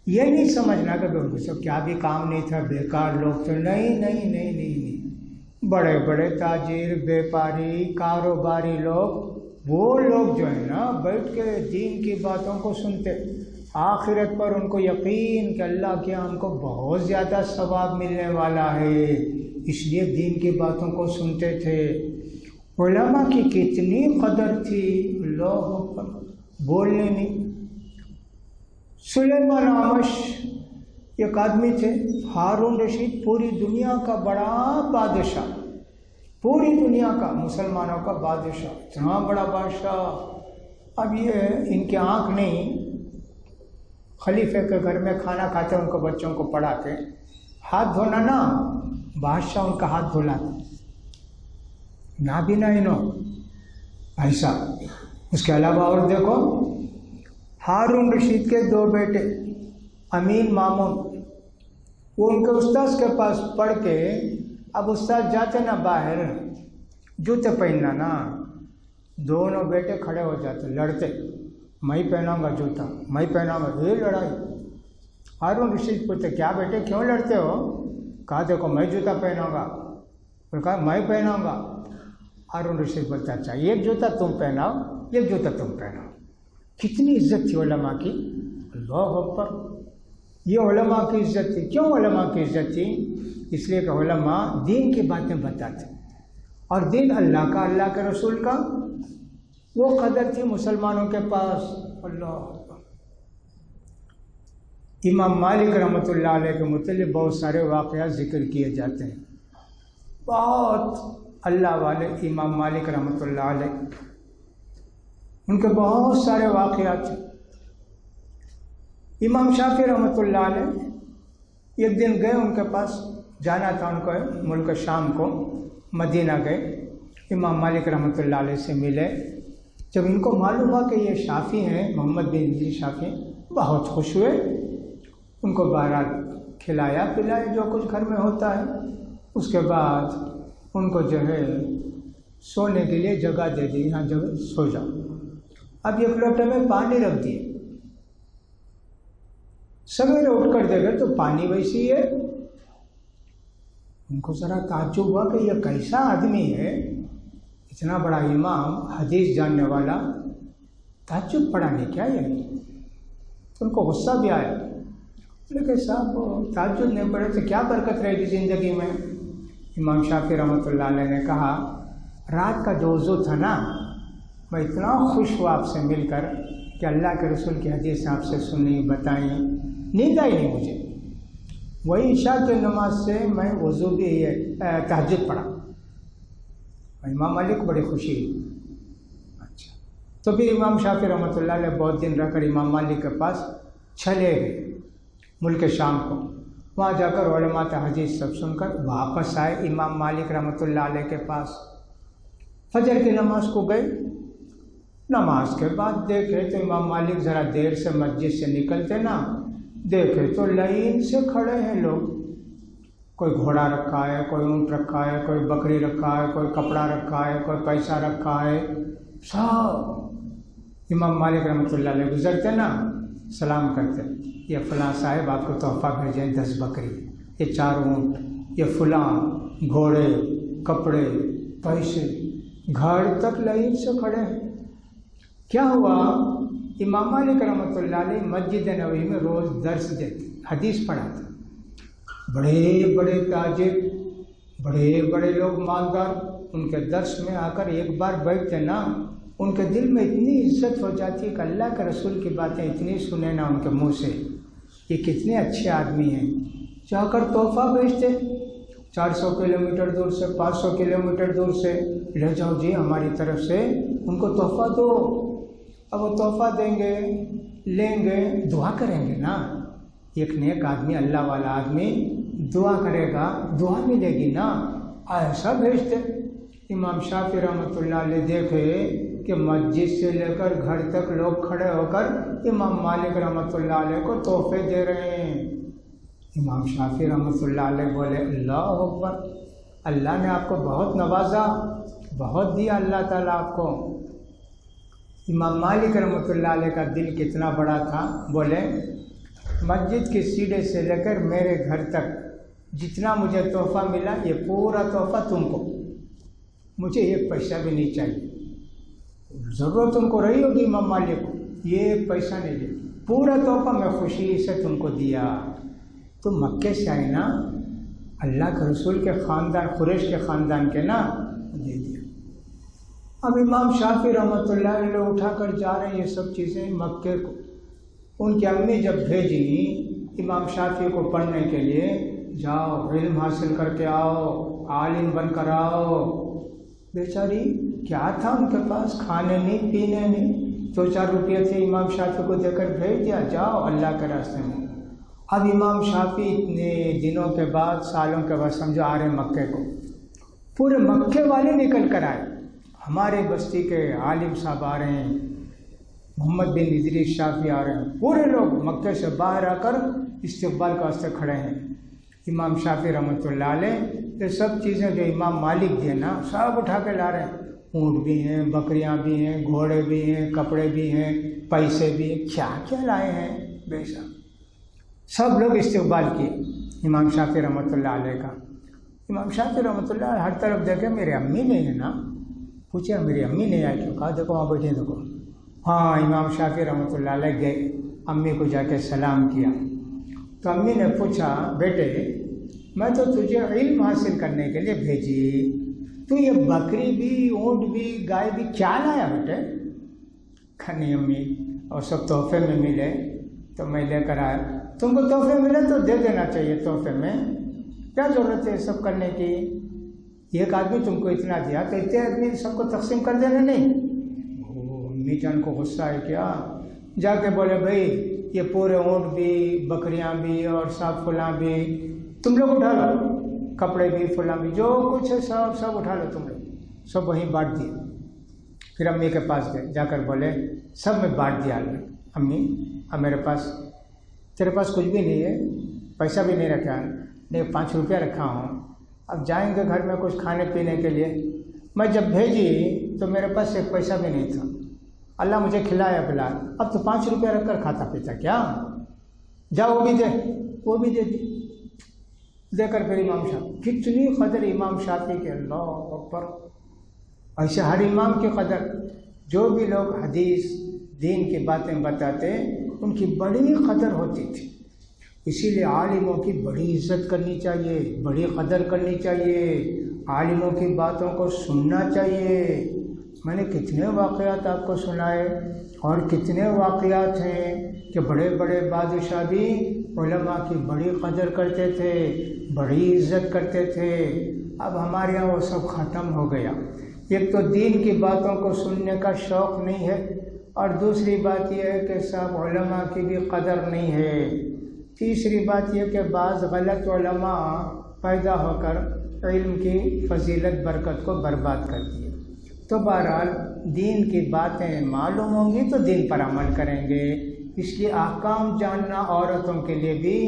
[SPEAKER 2] یہ نہیں سمجھنا کہ ان کو کیا بھی کام نہیں تھا، بیکار لوگ تھے، نہیں نہیں نہیں نہیں نہیں، بڑے بڑے تاجر، بیپاری، کاروباری لوگ، وہ لوگ جو ہے نا بیٹھ کے دین کی باتوں کو سنتے، آخرت پر ان کو یقین کہ اللہ کے ہم کو بہت زیادہ ثواب ملنے والا ہے، اس لیے دین کی باتوں کو سنتے تھے۔ علماء کی کتنی قدر تھی، اللہ بولنے نہیں۔ سلیمان اعمش ایک آدمی تھے، ہارون رشید پوری دنیا کا بڑا بادشاہ، پوری دنیا کا مسلمانوں کا بادشاہ، اتنا بڑا بادشاہ۔ اب یہ ان کی آنکھ نہیں، خلیفے کے گھر میں کھانا کھاتے ان کو بچوں کو پڑھا کے، ہاتھ دھونا نا، بادشاہ ان کا ہاتھ دھلاتے، نابینا انہوں ایسا۔ اس کے علاوہ اور دیکھو، ہارون رشید کے 2 بیٹے امین مامون، وہ ان کے استاذ کے پاس پڑھ کے، اب استاذ جاتے نا باہر جوتے پہننا نا، دونوں بیٹے کھڑے ہو جاتے، لڑتے، میں پہناؤں گا جوتا، میں پہناؤں گا، یہ لڑائی۔ ہارون رشید پوچھتے کیا بیٹے کیوں لڑتے ہو؟ کہا دیکھو میں جوتا پہناؤں گا، کہا میں پہناؤں گا۔ ہارون رشید بولتا اچھا ایک جوتا تم پہناؤ، ایک جوتا تم پہناؤ۔ کتنی عزت تھی علماء کی، اللہ اکبر، یہ علماء کی عزت تھی۔ کیوں علماء کی عزت تھی؟ اس لیے کہ علماء دین کی باتیں بتاتے، اور دین اللہ کا، اللہ کے رسول کا، وہ قدر تھی مسلمانوں کے پاس، اللہ اکبر۔ امام مالک رحمۃ اللہ علیہ کے متعلق بہت سارے واقعات ذکر کیے جاتے ہیں، بہت اللہ والے امام مالک رحمۃ اللہ علیہ، ان کے بہت سارے واقعات ہیں۔ امام شافعی رحمۃ اللہ علیہ ایک دن گئے، ان کے پاس جانا تھا ان کو، ملک شام کو، مدینہ گئے، امام مالک رحمۃ اللہ علیہ سے ملے۔ جب ان کو معلوم ہوا کہ یہ شافعی ہیں، محمد بن ادریس شافعی، بہت خوش ہوئے، ان کو بہرحال کھلایا پلایا جو کچھ گھر میں ہوتا ہے۔ اس کے بعد ان کو جو ہے سونے کے لیے جگہ دے دی، یہاں جگہ سو جاؤ۔ اب ایک لوٹے میں پانی رکھ دیے، سویرے اٹھ کر دے گئے تو پانی ویسی ہے۔ ان کو ذرا تعجب ہوا کہ یہ کیسا آدمی ہے، اتنا بڑا امام، حدیث جاننے والا، تعجب پڑا نہیں کیا یہ؟ ان کو غصہ بھی آیا، لیکن صاحب تعجب نہیں پڑے تو کیا برکت رہے گی زندگی میں؟ امام شافعی رحمۃ اللہ علیہ نے کہا رات کا جو وضو تھا نا، میں اتنا خوش ہوا آپ سے مل کر کہ اللہ کے رسول کی حدیث آپ سے سنی بتائیں، نیند آئی نہیں مجھے، وہی عشاء کی نماز سے میں وضو بھی تہجد پڑھا، امام مالک کو بڑی خوشی۔ اچھا، تو پھر امام شافعی رحمۃ اللہ علیہ بہت دن رہ کر امام مالک کے پاس چلے گئے ملک شام کو، وہاں جا کر علماء حدیث سب سن کر واپس آئے امام مالک رحمۃ اللہ علیہ کے پاس۔ فجر کی نماز کو گئے، نماز کے بعد دیکھے تو امام مالک ذرا دیر سے مسجد سے نکلتے نا، دیکھے تو لائن سے کھڑے ہیں لوگ، کوئی گھوڑا رکھا ہے، کوئی اونٹ رکھا ہے، کوئی بکری رکھا ہے، کوئی کپڑا رکھا ہے، کوئی پیسہ رکھا ہے، سب امام مالک رحمۃ اللہ علیہ گزرتے نا، سلام کرتے، یہ فلاں صاحب آپ کو تحفہ بھیجیں 10 بکری، یہ 4 اونٹ، یہ فلاں گھوڑے، کپڑے، پیسے، گھر تک لائن سے کھڑے ہیں۔ کیا ہوا، امام مالک رحمۃ اللہ علیہ مسجد نبوی میں روز درس دیتے، حدیث پڑھاتے، بڑے بڑے تاجر، بڑے بڑے لوگ مالدار ان کے درس میں آ کر ایک بار بیٹھتے نا، ان کے دل میں اتنی عزت ہو جاتی ہے کہ اللہ کے رسول کی باتیں اتنی سنیں نا ان کے منہ سے، یہ کتنے اچھے آدمی ہیں، جا کر تحفہ بھیجتے، 400 کلومیٹر دور سے، 500 کلومیٹر دور سے، لے جاؤ جی ہماری طرف سے ان کو تحفہ دو۔ اب وہ تحفہ دیں گے، لیں گے، دعا کریں گے نا، ایک نیک آدمی، اللہ والا آدمی دعا کرے گا، دعا ملے گی نا، ایسا بھیجتے۔ امام شافعی رحمۃ اللہ علیہ دیکھے کہ مسجد سے لے کر گھر تک لوگ کھڑے ہو کر امام مالک رحمۃ اللہ علیہ کو تحفے دے رہے ہیں۔ امام شافعی رحمۃ اللہ علیہ بولے اللہ اکبر، اللہ نے آپ کو بہت نوازا، بہت دیا اللہ تعالیٰ آپ کو۔ امام مالک رحمۃ اللہ علیہ کا دل کتنا بڑا تھا، بولے مسجد کی سیڑھی سے لے کر میرے گھر تک جتنا مجھے تحفہ ملا یہ پورا تحفہ تم کو، مجھے ایک پیسہ بھی نہیں چاہیے۔ ضرورت تم کو رہی ہوگی امام مالک کو، یہ پیسہ نہیں دے، پورا تحفہ میں خوشی سے تم کو دیا۔ تو مکے سے آئے نا، اللہ کے رسول کے خاندان، قریش کے خاندان کے نا، دے دیا۔ اب امام شافعی رحمۃ اللہ علیہ اٹھا کر جا رہے ہیں یہ سب چیزیں مکے کو۔ ان کی امی جب بھیجی امام شافعی کو پڑھنے کے لیے، جاؤ علم حاصل کر کے آؤ، عالم بن کر آؤ۔ بیچاری کیا تھا ان کے پاس، کھانے نہیں، پینے نہیں، 2-4 روپئے تھے، امام شافعی کو دے کر بھیج دیا، جاؤ اللہ کے راستے میں۔ اب امام شافعی اتنے دنوں کے بعد، سالوں کے بعد سمجھو آ رہے مکے کو، پورے مکے والے نکل کر آئے، ہمارے بستی کے عالم صاحب آ رہے ہیں، محمد بن ادریس شافعی آ رہے ہیں، پورے لوگ مکے سے باہر آ کر استقبال کے واسطے کھڑے ہیں۔ امام شافعی رحمۃ اللہ علیہ یہ سب چیزیں جو امام مالک دیے نا سب اٹھا کے لا رہے ہیں، اونٹ بھی ہیں، بکریاں بھی ہیں، گھوڑے بھی ہیں، کپڑے بھی ہیں، پیسے بھی ہیں، کیا کیا لائے ہیں بے شک۔ سب لوگ استقبال کیے امام شافعی رحمۃ اللہ علیہ کا۔ امام شافعی رحمۃ اللہ علیہ ہر طرف دیکھے میرے امی نہیں ہے نا، پوچھا میری امی نہیں آئی کیوں؟ کہا دیکھو وہاں بیٹھے دیکھو۔ ہاں امام شافعی رحمۃ اللہ علیہ گئے، امی کو جا کے سلام کیا، تو امی نے پوچھا بیٹے میں تو تجھے علم حاصل کرنے کے لیے بھیجی، تو یہ بکری بھی، اونٹ بھی، گائے بھی کیا لایا بیٹے؟ کھنی امی، اور سب تحفے میں ملے تو میں لے کر آیا۔ تم کو تحفے ملے تو دے دینا چاہیے، تحفے میں کیا ضرورت ہے سب کرنے کی؟ ایک آدمی تم کو اتنا دیا تو اتنے آدمی سب کو تقسیم کر دینا نہیں؟ امی جان کو غصہ ہے کیا، جا کے بولے بھائی یہ پورے اونٹ بھی، بکریاں بھی، اور سب فلاں بھی تم لوگ اٹھا لو، کپڑے بھی، فلاں بھی، جو کچھ ہے سب اٹھا لو تم لوگ، سب وہیں بانٹ دیا۔ پھر امی کے پاس گئے، جا کر بولے سب میں بانٹ دیا امی، اب میرے پاس، تیرے پاس کچھ بھی نہیں ہے، پیسہ بھی نہیں رکھا، نہیں 5 روپیہ رکھا ہوں، اب جائیں گے گھر میں کچھ کھانے پینے کے لیے، میں جب بھیجی تو میرے پاس 1 پیسہ بھی نہیں تھا، اللہ مجھے کھلایا پلایا، اب تو 5 روپیہ رکھ کر کھاتا پیتا کیا؟ جا وہ بھی دے، وہ بھی دے دی، دے کر پھر امام شافعی، کتنی قدر امام شافعی کے، اللہ اکبر، ایسے ہر امام کی قدر، جو بھی لوگ حدیث دین کی باتیں بتاتے ان کی بڑی قدر ہوتی تھی، اسی لیے عالموں کی بڑی عزت کرنی چاہیے، بڑی قدر کرنی چاہیے، عالموں کی باتوں کو سننا چاہیے۔ میں نے کتنے واقعات آپ کو سنائے، اور کتنے واقعات ہیں کہ بڑے بڑے بادشاہ بھی علماء کی بڑی قدر کرتے تھے، بڑی عزت کرتے تھے۔ اب ہمارے یہاں وہ سب ختم ہو گیا، ایک تو دین کی باتوں کو سننے کا شوق نہیں ہے، اور دوسری بات یہ ہے کہ سب علماء کی بھی قدر نہیں ہے، تیسری بات یہ کہ بعض غلط علماء پیدا ہو کر علم کی فضیلت برکت کو برباد کر دیے۔ تو بہرحال دین کی باتیں معلوم ہوں گی تو دین پر عمل کریں گے، اس لیے احکام جاننا عورتوں کے لیے بھی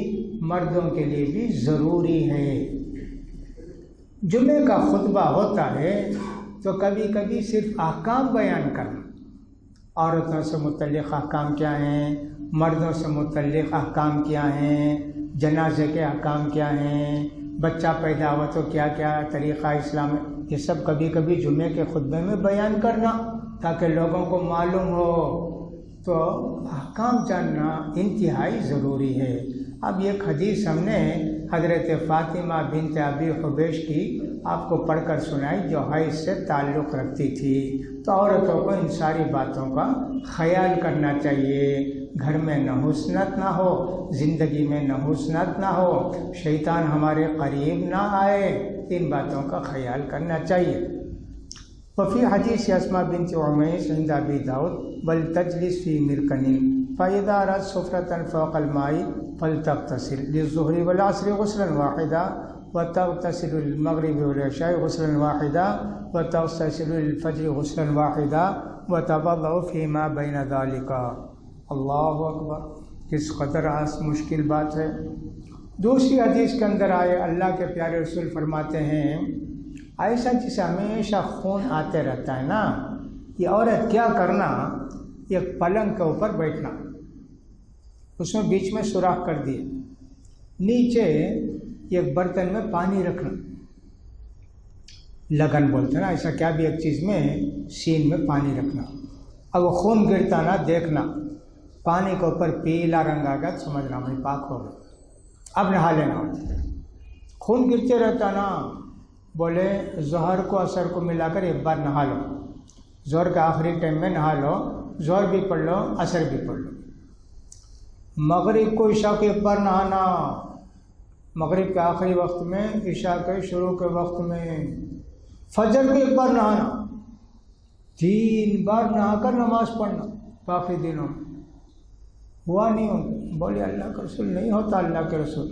[SPEAKER 2] مردوں کے لیے بھی ضروری ہے۔ جمعے کا خطبہ ہوتا ہے تو کبھی کبھی صرف احکام بیان کرنا، عورتوں سے متعلق احکام کیا ہیں، مردوں سے متعلق احکام کیا ہیں، جنازے کے احکام کیا ہیں، بچہ پیدا ہوا تو کیا کیا طریقہ اسلام ہے، یہ سب کبھی کبھی جمعے کے خطبے میں بیان کرنا تاکہ لوگوں کو معلوم ہو، تو احکام جاننا انتہائی ضروری ہے۔ اب ایک حدیث ہم نے حضرت فاطمہ بنت ابی حبیش کی آپ کو پڑھ کر سنائی، جو حیض سے تعلق رکھتی تھی۔ تو عورتوں کو ان ساری باتوں کا خیال کرنا چاہیے، گھر میں نحوست نہ ہو، زندگی میں نحوست نہ ہو، شیطان ہمارے قریب نہ آئے، ان باتوں کا خیال کرنا چاہیے۔ وفی حدیث اسماء بنت عمیس عند ابی داؤد ولتجلس فی مرکن فاذا رأت سفرة فوق الماء فلتغتسل للظہر والعصر غسلا واحدا وتغتسل للمغرب والعشاء غسلا واحدا وتغتسل للفجر غسلا واحدا وتوضأ فيما بين ذلك۔ اللہ اکبر، کس قدر مشکل بات ہے۔ دوسری حدیث کے اندر آئے اللہ کے پیارے رسول فرماتے ہیں، ایسا جسے ہمیشہ خون آتے رہتا ہے نا، یہ عورت کیا کرنا، ایک پلنگ کے اوپر بیٹھنا، اس میں بیچ میں سوراخ کر دیا، نیچے ایک برتن میں پانی رکھنا، لگن بولتے ہیں نا، ایسا کیا بھی ایک چیز میں سین میں پانی رکھنا، اب وہ خون گرتا نا دیکھنا، پانی کے اوپر پیلا رنگ آ گیا، سمجھنا میں پاک ہو گیا، اب نہا لینا ہوتا۔ خون گرتے رہتا نا، بولے ظہر کو عصر کو ملا کر ایک بار نہا لو، ظہر کے آخری ٹائم میں نہا لو، ظہر بھی پڑھ لو عصر بھی پڑھ لو، مغرب کو عشاء کو ایک بار نہانا، مغرب کے آخری وقت میں، عشاء کے شروع کے وقت میں، فجر کو ایک بار نہانا، 3 بار نہا کر نماز پڑھنا باقی دنوں میں۔ ہوا نہیں ہوتا، بولے اللہ کے رسول نہیں ہوتا اللہ کے رسول،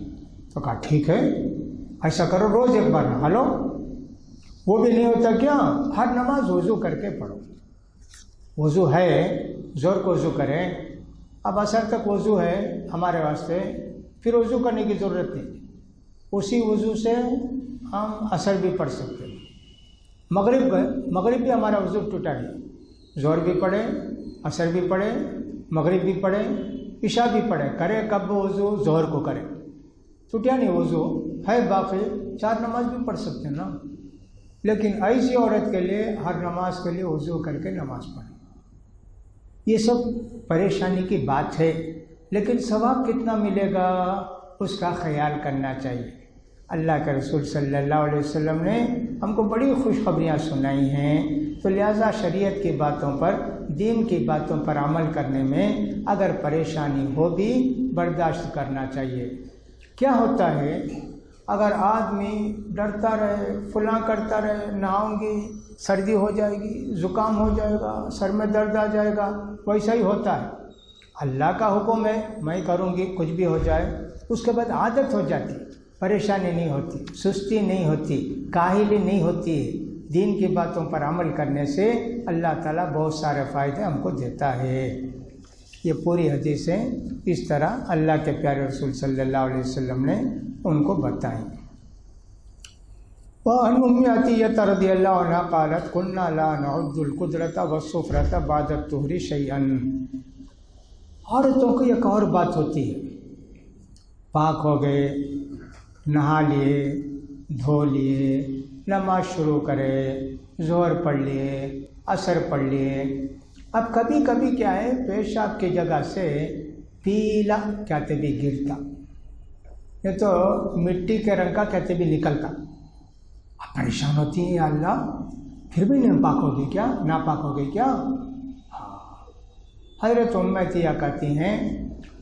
[SPEAKER 2] تو کہا ٹھیک ہے ایسا کرو، روز ایک بار نہا لو۔ وہ بھی نہیں ہوتا کیا، ہر نماز وضو کر کے پڑھو، وضو ہے زور کو وضو کریں، اب عصر تک وضو ہے ہمارے واسطے، پھر وضو کرنے کی ضرورت نہیں، اسی وضو سے ہم عصر بھی پڑھ سکتے ہیں، مغرب بھی ہمارا وضو ٹوٹا نہیں، زور بھی پڑھے، عصر بھی پڑھے، مغرب بھی پڑھے، عشاء بھی پڑھے، کرے کب وضو، ظہر کو کرے، ٹوٹیا نہیں وضو ہے، باقی 4 نماز بھی پڑھ سکتے ہیں نا، لیکن ایسی عورت کے لیے ہر نماز کے لیے وضو کر کے نماز پڑھیں، یہ سب پریشانی کی بات ہے، لیکن ثواب کتنا ملے گا اس کا خیال کرنا چاہیے۔ اللہ کے رسول صلی اللہ علیہ وسلم نے ہم کو بڑی خوشخبریاں سنائی ہیں، تو لہٰذا شریعت کی باتوں پر، دین کی باتوں پر عمل کرنے میں اگر پریشانی ہو بھی برداشت کرنا چاہیے۔ کیا ہوتا ہے اگر آدمی ڈرتا رہے، فلاں کرتا رہے، نہاؤں گی سردی ہو جائے گی، زکام ہو جائے گا، سر میں درد آ جائے گا، ویسا ہی ہوتا ہے۔ اللہ کا حکم ہے میں کروں گی، کچھ بھی ہو جائے، اس کے بعد عادت ہو جاتی، پریشانی نہیں ہوتی، سستی نہیں ہوتی، کاہلی نہیں ہوتی۔ دین کی باتوں پر عمل کرنے سے اللہ تعالیٰ بہت سارے فائدے ہم کو دیتا ہے۔ یہ پوری حدیثیں اس طرح اللہ کے پیارے رسول صلی اللہ علیہ وسلم نے ان کو بتائیں۔ وعن ام عطیہ رضی اللہ عنہ قالت كنا لا نعد القدرة والسفرة بعد الطہر شيئا۔ عورتوں کی ایک اور بات ہوتی ہے، پاک ہو گئے، نہا لیے، دھو لیے، نماز شروع کرے، ظہر پڑھ لیے، عصر پڑھ لیے، اب کبھی کبھی کیا ہے پیشاب کی جگہ سے پیلا کہتے بھی گرتا، یہ تو مٹی کے رنگ کا کہتے بھی نکلتا، اب پریشان ہوتی ہیں، یا اللہ پھر بھی نہیں پاک ہوگی کیا، ناپاک ہوگی کیا؟ حضرت ام عطیہ کہتی ہیں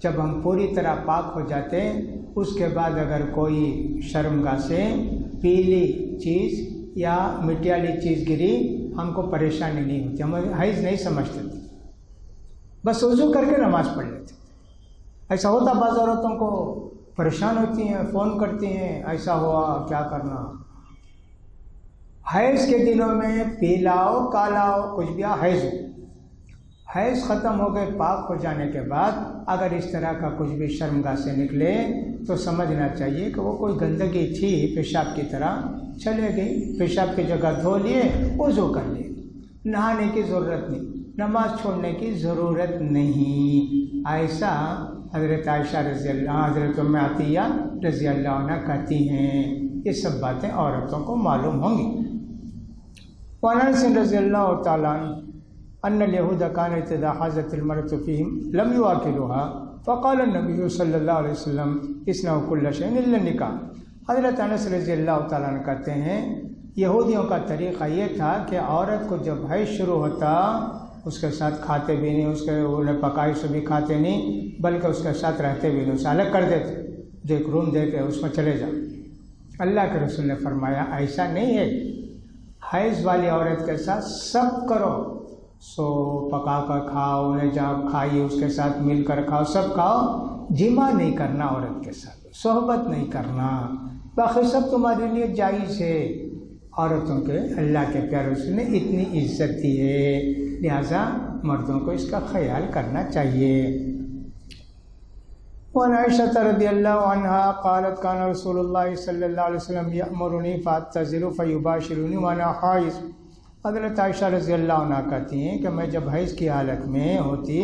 [SPEAKER 2] جب ہم پوری طرح پاک ہو جاتے اس کے بعد اگر کوئی شرمگاہ سے پیلی چیز یا مٹی والی چیز گری ہم کو پریشانی نہیں ہوتی، ہم حیض نہیں سمجھتے تھے، بس وضو کر کے نماز پڑھ لیتے۔ ایسا ہوتا بعض عورتوں کو پریشان ہوتی ہیں، فون کرتی ہیں ایسا ہوا کیا کرنا۔ حیض کے دنوں میں پیلا ہو کالا ہو کچھ بھی حیض ہو، حیض ختم ہو گئے، پاک ہو جانے کے بعد اگر اس طرح کا کچھ بھی شرمگاہ سے نکلے تو سمجھنا چاہیے کہ وہ کوئی گندگی تھی، پیشاب کی طرح چلے گئی، پیشاب کی جگہ دھو لیے، وضو کر لیے، نہانے کی ضرورت نہیں، نماز چھوڑنے کی ضرورت نہیں۔ ایسا حضرت عائشہ رضی اللہ، حضرت ام عطیہ رضی اللہ عنہ کہتی ہیں، یہ سب باتیں عورتوں کو معلوم ہوں گی۔ وعن انس رضی اللہ تعالیٰ عنہ ان اليهود كانت اذا حاضت المرأة فيهم لم يواكلوها فقال النبي صلی اللہ علیہ وسلم اصنعوا كل شيء الا النکاح۔ حضرت انس رضی اللہ تعالیٰ عنہ کہتے ہیں یہودیوں کا طریقہ یہ تھا کہ عورت کو جب حیض شروع ہوتا اس کے ساتھ کھاتے بھی نہیں، اس کے انہیں پکائی سے بھی کھاتے نہیں، بلکہ اس کے ساتھ رہتے بھی نہیں، اسے الگ کر دیتے، جو ایک روم دے کے اس میں چلے جاؤ۔ اللہ کے رسول نے فرمایا ایسا نہیں ہے، حیض والی عورت کے ساتھ سب کرو، سو پکا کر کھاؤ، انہیں جہاں کھائیے اس کے ساتھ مل کر کھاؤ، سب کھاؤ، جمع نہیں کرنا عورت کے ساتھ، صحبت نہیں کرنا، باقی سب تمہارے لیے جائز ہے۔ عورتوں کے اللہ کے پیارے رسول نے اتنی عزت دی ہے، لہذا مردوں کو اس کا خیال کرنا چاہیے۔ وعن عائشہ رضی اللہ عنہا قالت کان رسول اللہ صلی اللہ علیہ وسلم یأمرنی فاعتذر فیباشرنی وانا حائض۔ حضرت عائشہ رضی اللہ عنہ کہتی ہیں کہ میں جب حیض کی حالت میں ہوتی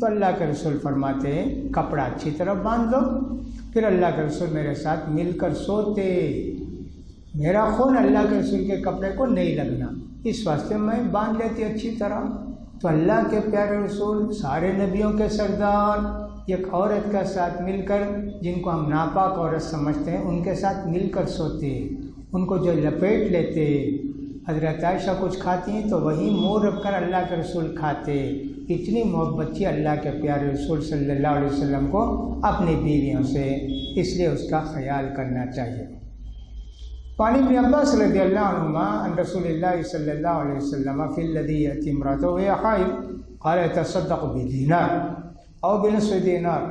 [SPEAKER 2] تو اللہ کے رسول فرماتے کپڑا اچھی طرح باندھ دو، پھر اللہ کے رسول میرے ساتھ مل کر سوتے، میرا خون اللہ کے رسول کے کپڑے کو نہیں لگنا، اس واسطے میں باندھ لیتی اچھی طرح۔ تو اللہ کے پیارے رسول سارے نبیوں کے سردار ایک عورت کے ساتھ مل کر، جن کو ہم ناپاک عورت سمجھتے ہیں، ان کے ساتھ مل کر سوتے، ان کو جو لپیٹ لیتے۔ حضرت عائشہ کچھ کھاتی ہیں تو وہی منہ رکھ کر اللہ کے رسول کھاتے، اتنی محبت تھی اللہ کے پیارے رسول صلی اللہ علیہ وسلم کو اپنی بیویوں سے، اس لیے اس کا خیال کرنا چاہیے۔ وعن ابن عباس رضی اللہ عنہما عن رسول اللہ صلی اللہ علیہ وسلم فی الذی یأتی امرأته وهي حائض قال يتصدق بدینار او بنصف دینار۔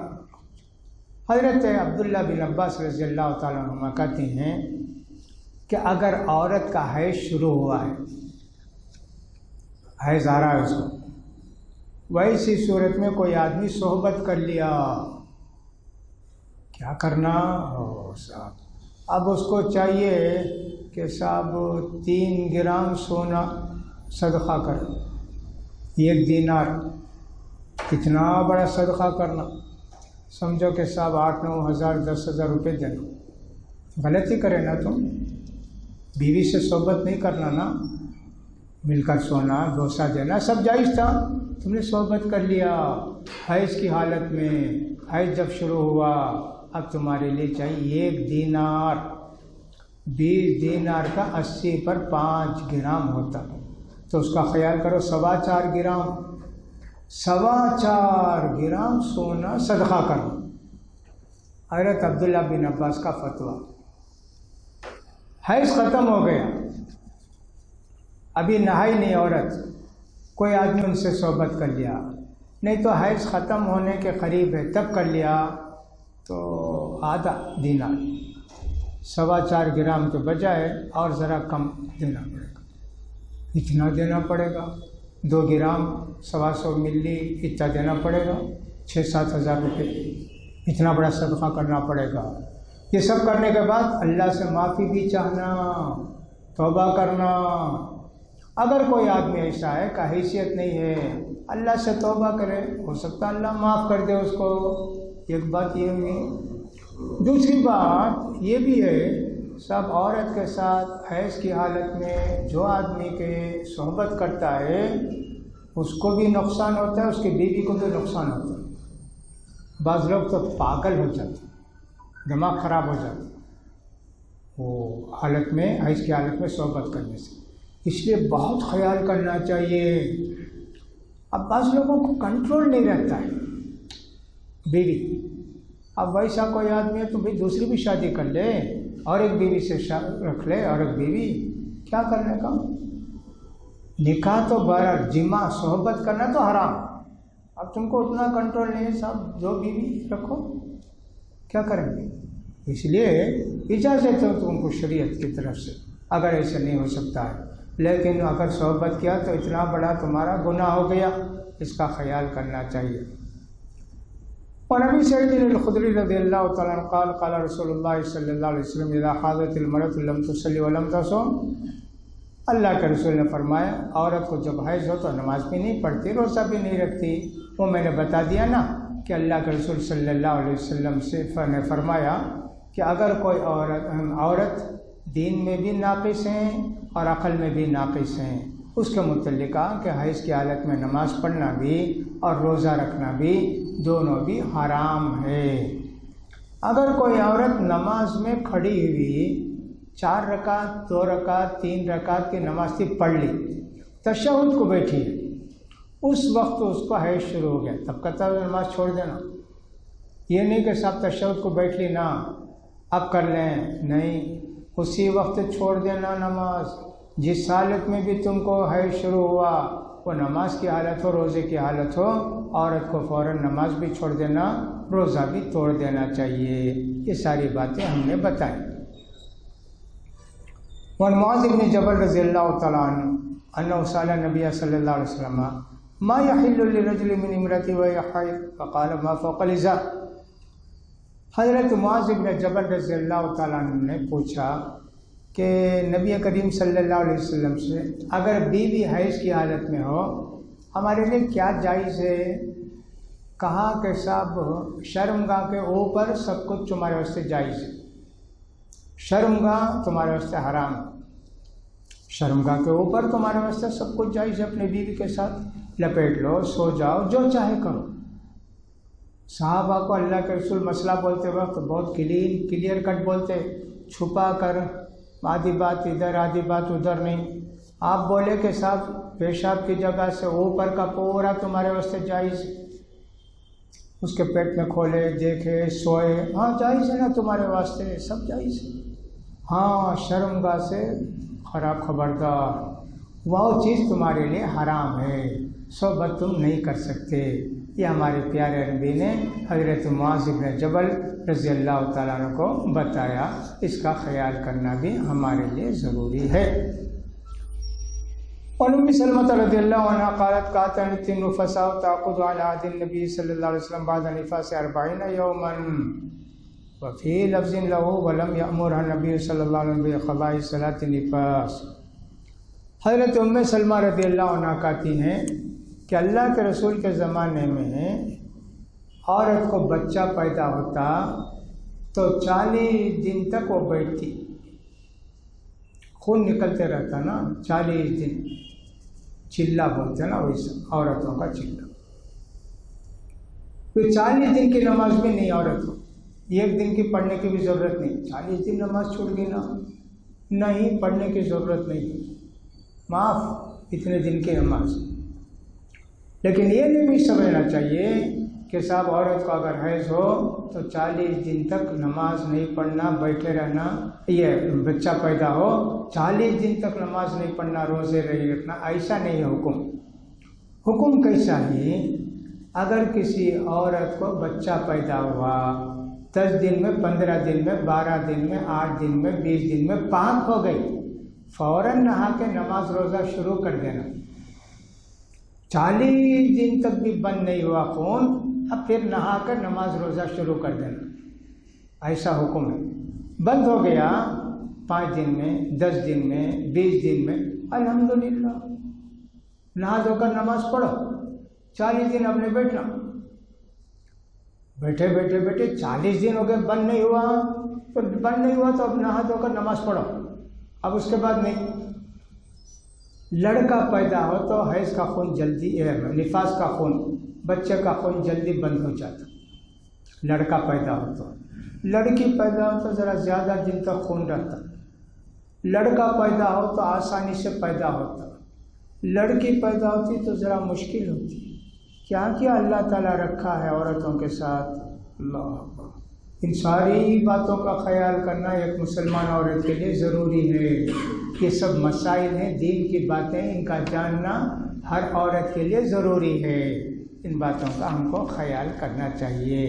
[SPEAKER 2] حضرت عبداللہ بن عباس رضی اللہ تعالیٰ عنہما کہتے ہیں کہ اگر عورت کا حیض شروع ہوا ہے، حیض آ رہا ہے اس کو، ویسی صورت میں کوئی آدمی صحبت کر لیا، کیا کرنا ہو صاحب؟ اب اس کو چاہیے کہ صاحب 3 گرام سونا صدقہ کر، 1 دینار، کتنا بڑا صدقہ کرنا، سمجھو کہ صاحب 8-9 ہزار 10 ہزار روپے دینا، غلطی کرے نا تم، بیوی سے صحبت نہیں کرنا نا، مل کر سونا، بوسہ دینا سب جائز تھا، تم نے صحبت کر لیا حیض کی حالت میں، حیض جب شروع ہوا اب تمہارے لیے چاہیے 1 دینار، 20 دینار کا 80 پر 5 گرام ہوتا، تو اس کا خیال کرو 4.25 گرام، 4.25 گرام سونا صدقہ کرو۔ حضرت عبداللہ بن عباس کا فتویٰ، حیض ختم ہو گیا، ابھی نہائی نہیں عورت، کوئی آدمی ان سے صحبت کر لیا، نہیں تو حیض ختم ہونے کے قریب ہے تب کر لیا، تو آدھا دینار 4.25 گرام کے بجائے اور ذرا کم دینا پڑے گا، اتنا دینا پڑے گا، 2 گرام 125 ملی اتنا دینا پڑے گا، 6-7 ہزار روپے، اتنا بڑا صدقہ کرنا پڑے گا۔ یہ سب کرنے کے بعد اللہ سے معافی بھی چاہنا، توبہ کرنا۔ اگر کوئی آدمی ایسا ہے کہ حیثیت نہیں ہے، اللہ سے توبہ کرے، ہو سکتا اللہ معاف کر دے اس کو، ایک بات یہ ہوئی۔ دوسری بات یہ بھی ہے، سب عورت کے ساتھ حیض کی حالت میں جو آدمی کے صحبت کرتا ہے اس کو بھی نقصان ہوتا ہے، اس کی بیوی کو بھی نقصان ہوتا ہے۔ بعض لوگ تو پاگل ہو جاتے، دماغ خراب ہو جاتا وہ حالت میں، حیض کی حالت میں صحبت کرنے سے، اس لیے بہت خیال کرنا چاہیے۔ اب بعض لوگوں کو کنٹرول نہیں رہتا ہے بیوی، اب ویسا کوئی آدمی ہے تو بھائی دوسری بھی شادی کر لے، اور ایک بیوی سے رکھ لے، اور ایک بیوی کیا کرنے کا؟ نکاح تو بہرحال جمع صحبت کرنا تو حرام، اب تم کو اتنا کنٹرول نہیں ہے، صاحب 2 بیوی رکھو، کیا کریں گے؟ اس لیے اجازت ہے تم کو شریعت کی طرف سے، اگر ایسا نہیں ہو سکتا ہے، لیکن اگر صحبت کیا تو اتنا بڑا تمہارا گناہ ہو گیا، اس کا خیال کرنا چاہیے۔ اور ابی سعید الخدری رضی اللہ تعالیٰ عنہ قال قال رسول اللہ صلی اللہ علیہ وسلم اذا حاضت المرأة لم تصلی ولم تصم۔ اللہ کے رسول نے فرمایا عورت کو جب حیض ہو تو نماز بھی نہیں پڑھتی، روزہ بھی نہیں رکھتی۔ وہ میں نے بتا دیا نا کہ اللہ کے رسول صلی اللہ علیہ وسلم سے نے فرمایا کہ اگر کوئی عورت دین میں بھی ناقص ہیں اور عقل میں بھی ناقص ہیں، اس کے متعلق کہا کہ حیض کی حالت میں نماز پڑھنا بھی اور روزہ رکھنا بھی دونوں بھی حرام ہے۔ اگر کوئی عورت نماز میں کھڑی ہوئی 4 رکعت 2 رکعت 3 رکعت کی نماز تھی پڑھ لی، تشہد کو بیٹھی ہے، اس وقت اس کو حیض شروع ہو گیا، تب کہتا ہے نماز چھوڑ دینا۔ یہ نہیں کہ صاحب تشہد کو بیٹھ لی نا اب کر لیں، نہیں، اسی وقت چھوڑ دینا نماز۔ جس حالت میں بھی تم کو حیض شروع ہوا، وہ نماز کی حالت ہو روزے کی حالت ہو، عورت کو فوراً نماز بھی چھوڑ دینا، روزہ بھی توڑ دینا چاہیے۔ یہ ساری باتیں ہم نے بتائیں۔ وعن معاذ بن جبل رضی اللہ تعالیٰ عنہ انہ سأل النبی صلی اللہ علیہ وسلم ما يحل للرجل من امرأته وهي حائض فقال ما فوق الازار۔ حضرت معاذ بن جبل رضی اللہ تعالیٰ عنہ نے پوچھا کہ نبی کریم صلی اللہ علیہ وسلم سے اگر بیوی حیض کی حالت میں ہو ہمارے لیے کیا جائز ہے؟ کہا کہ صاحب شرمگاہ کے اوپر سب کچھ تمہارے واسطے جائز ہے، شرمگاہ تمہارے واسطے حرام ہے، شرمگاہ کے اوپر تمہارے واسطے سب کچھ جائز ہے، اپنی بیوی کے ساتھ لپیٹ لو، سو جاؤ، جو چاہے کرو۔ صحابہ کو اللہ کے رسول مسئلہ بولتے وقت بہت کلیئر کٹ بولتے، چھپا کر آدھی بات ادھر آدھی بات ادھر نہیں۔ آپ بولے کہ صاحب پیشاب کی جگہ سے اوپر کا پورا تمہارے واسطے جائز، اس کے پیٹ میں کھولے دیکھے سوئے، ہاں جائز ہے نا تمہارے واسطے، سب جائز ہے۔ ہاں شرمگاہ سے خراب خبردار، وہ چیز تمہارے لیے حرام ہے، صحبت تم نہیں کر سکتے۔ یہ ہمارے پیارے نبی نے حضرت معاذ بن جبل رضی اللہ تعالیٰ عنہ کو بتایا، اس کا خیال کرنا بھی ہمارے لیے ضروری ہے۔ اور ام سلمہ رضی اللہ عنہ قالت كانت النفساء تعقد على عهد النبي صلی اللہ علیہ وسلم بعد نفاس 40 يوما وفي لفظ له ولم يأمرها النبي صلی اللہ علیہ وسلم بقضاء صلاة النفاس۔ حضرت ام سلمہ رضی اللہ عنہ کہتی ہیں کہ اللہ کے رسول کے زمانے میں عورت کو بچہ پیدا ہوتا تو 40 دن تک وہ بیٹھتی، خون نکلتے رہتا نا 40 دن، چلہ بولتے نا ویسا عورتوں کا چلہ۔ پھر 40 دن کی نماز بھی نہیں عورت کو، 1 دن کی پڑھنے کی بھی ضرورت نہیں، 40 دن نماز چھوڑ گئی نا، نہیں پڑھنے کی ضرورت نہیں، معاف اتنے دن کی نماز۔ لیکن یہ نہیں بھی سمجھنا چاہیے کہ صاحب عورت کو اگر حیض ہو تو 40 دن تک نماز نہیں پڑھنا، بیٹھے رہنا، یہ بچہ پیدا ہو 40 دن تک نماز نہیں پڑھنا، روزے نہیں رکھنا، ایسا نہیں ہے حکم۔ حکم کیسا ہے؟ اگر کسی عورت کو بچہ پیدا ہوا 10 دن میں، 15 دن میں، 12 دن میں، 8 دن میں، 20 دن میں پاک ہو گئی، فوراً نہا کے نماز روزہ شروع کر دینا۔ 40 دن تک بھی بند نہیں ہوا خون، اب پھر نہا کر نماز روزہ شروع کر دینا، ایسا حکم ہے۔ بند ہو گیا 5 دن میں، 10 دن میں، 20 دن میں، الحمدللہ نہا دھو کر نماز پڑھو۔ 40 دن اپنے بیٹھنا، بیٹھے 40 دن ہو گئے بند نہیں ہوا، تو بند نہیں ہوا تو اب نہا دھو کر نماز پڑھو، اب اس کے بعد نہیں۔ لڑکا پیدا ہو تو حیض کا خون جلدی، نفاس کا خون، بچے کا خون جلدی بند ہو جاتا۔ لڑکا پیدا ہو تو، لڑکی پیدا ہو تو ذرا زیادہ دن تک خون رہتا، لڑکا پیدا ہو تو آسانی سے پیدا ہوتا، لڑکی پیدا ہوتی تو ذرا مشکل ہوتی۔ کیا کیا اللہ تعالیٰ رکھا ہے عورتوں کے ساتھ، اللہ اکبر۔ ان ساری باتوں کا خیال کرنا ایک مسلمان عورت کے لیے ضروری ہے۔ یہ سب مسائل ہیں، دین کی باتیں، ان کا جاننا ہر عورت کے لیے ضروری ہے، ان باتوں کا ہم کو خیال کرنا چاہیے۔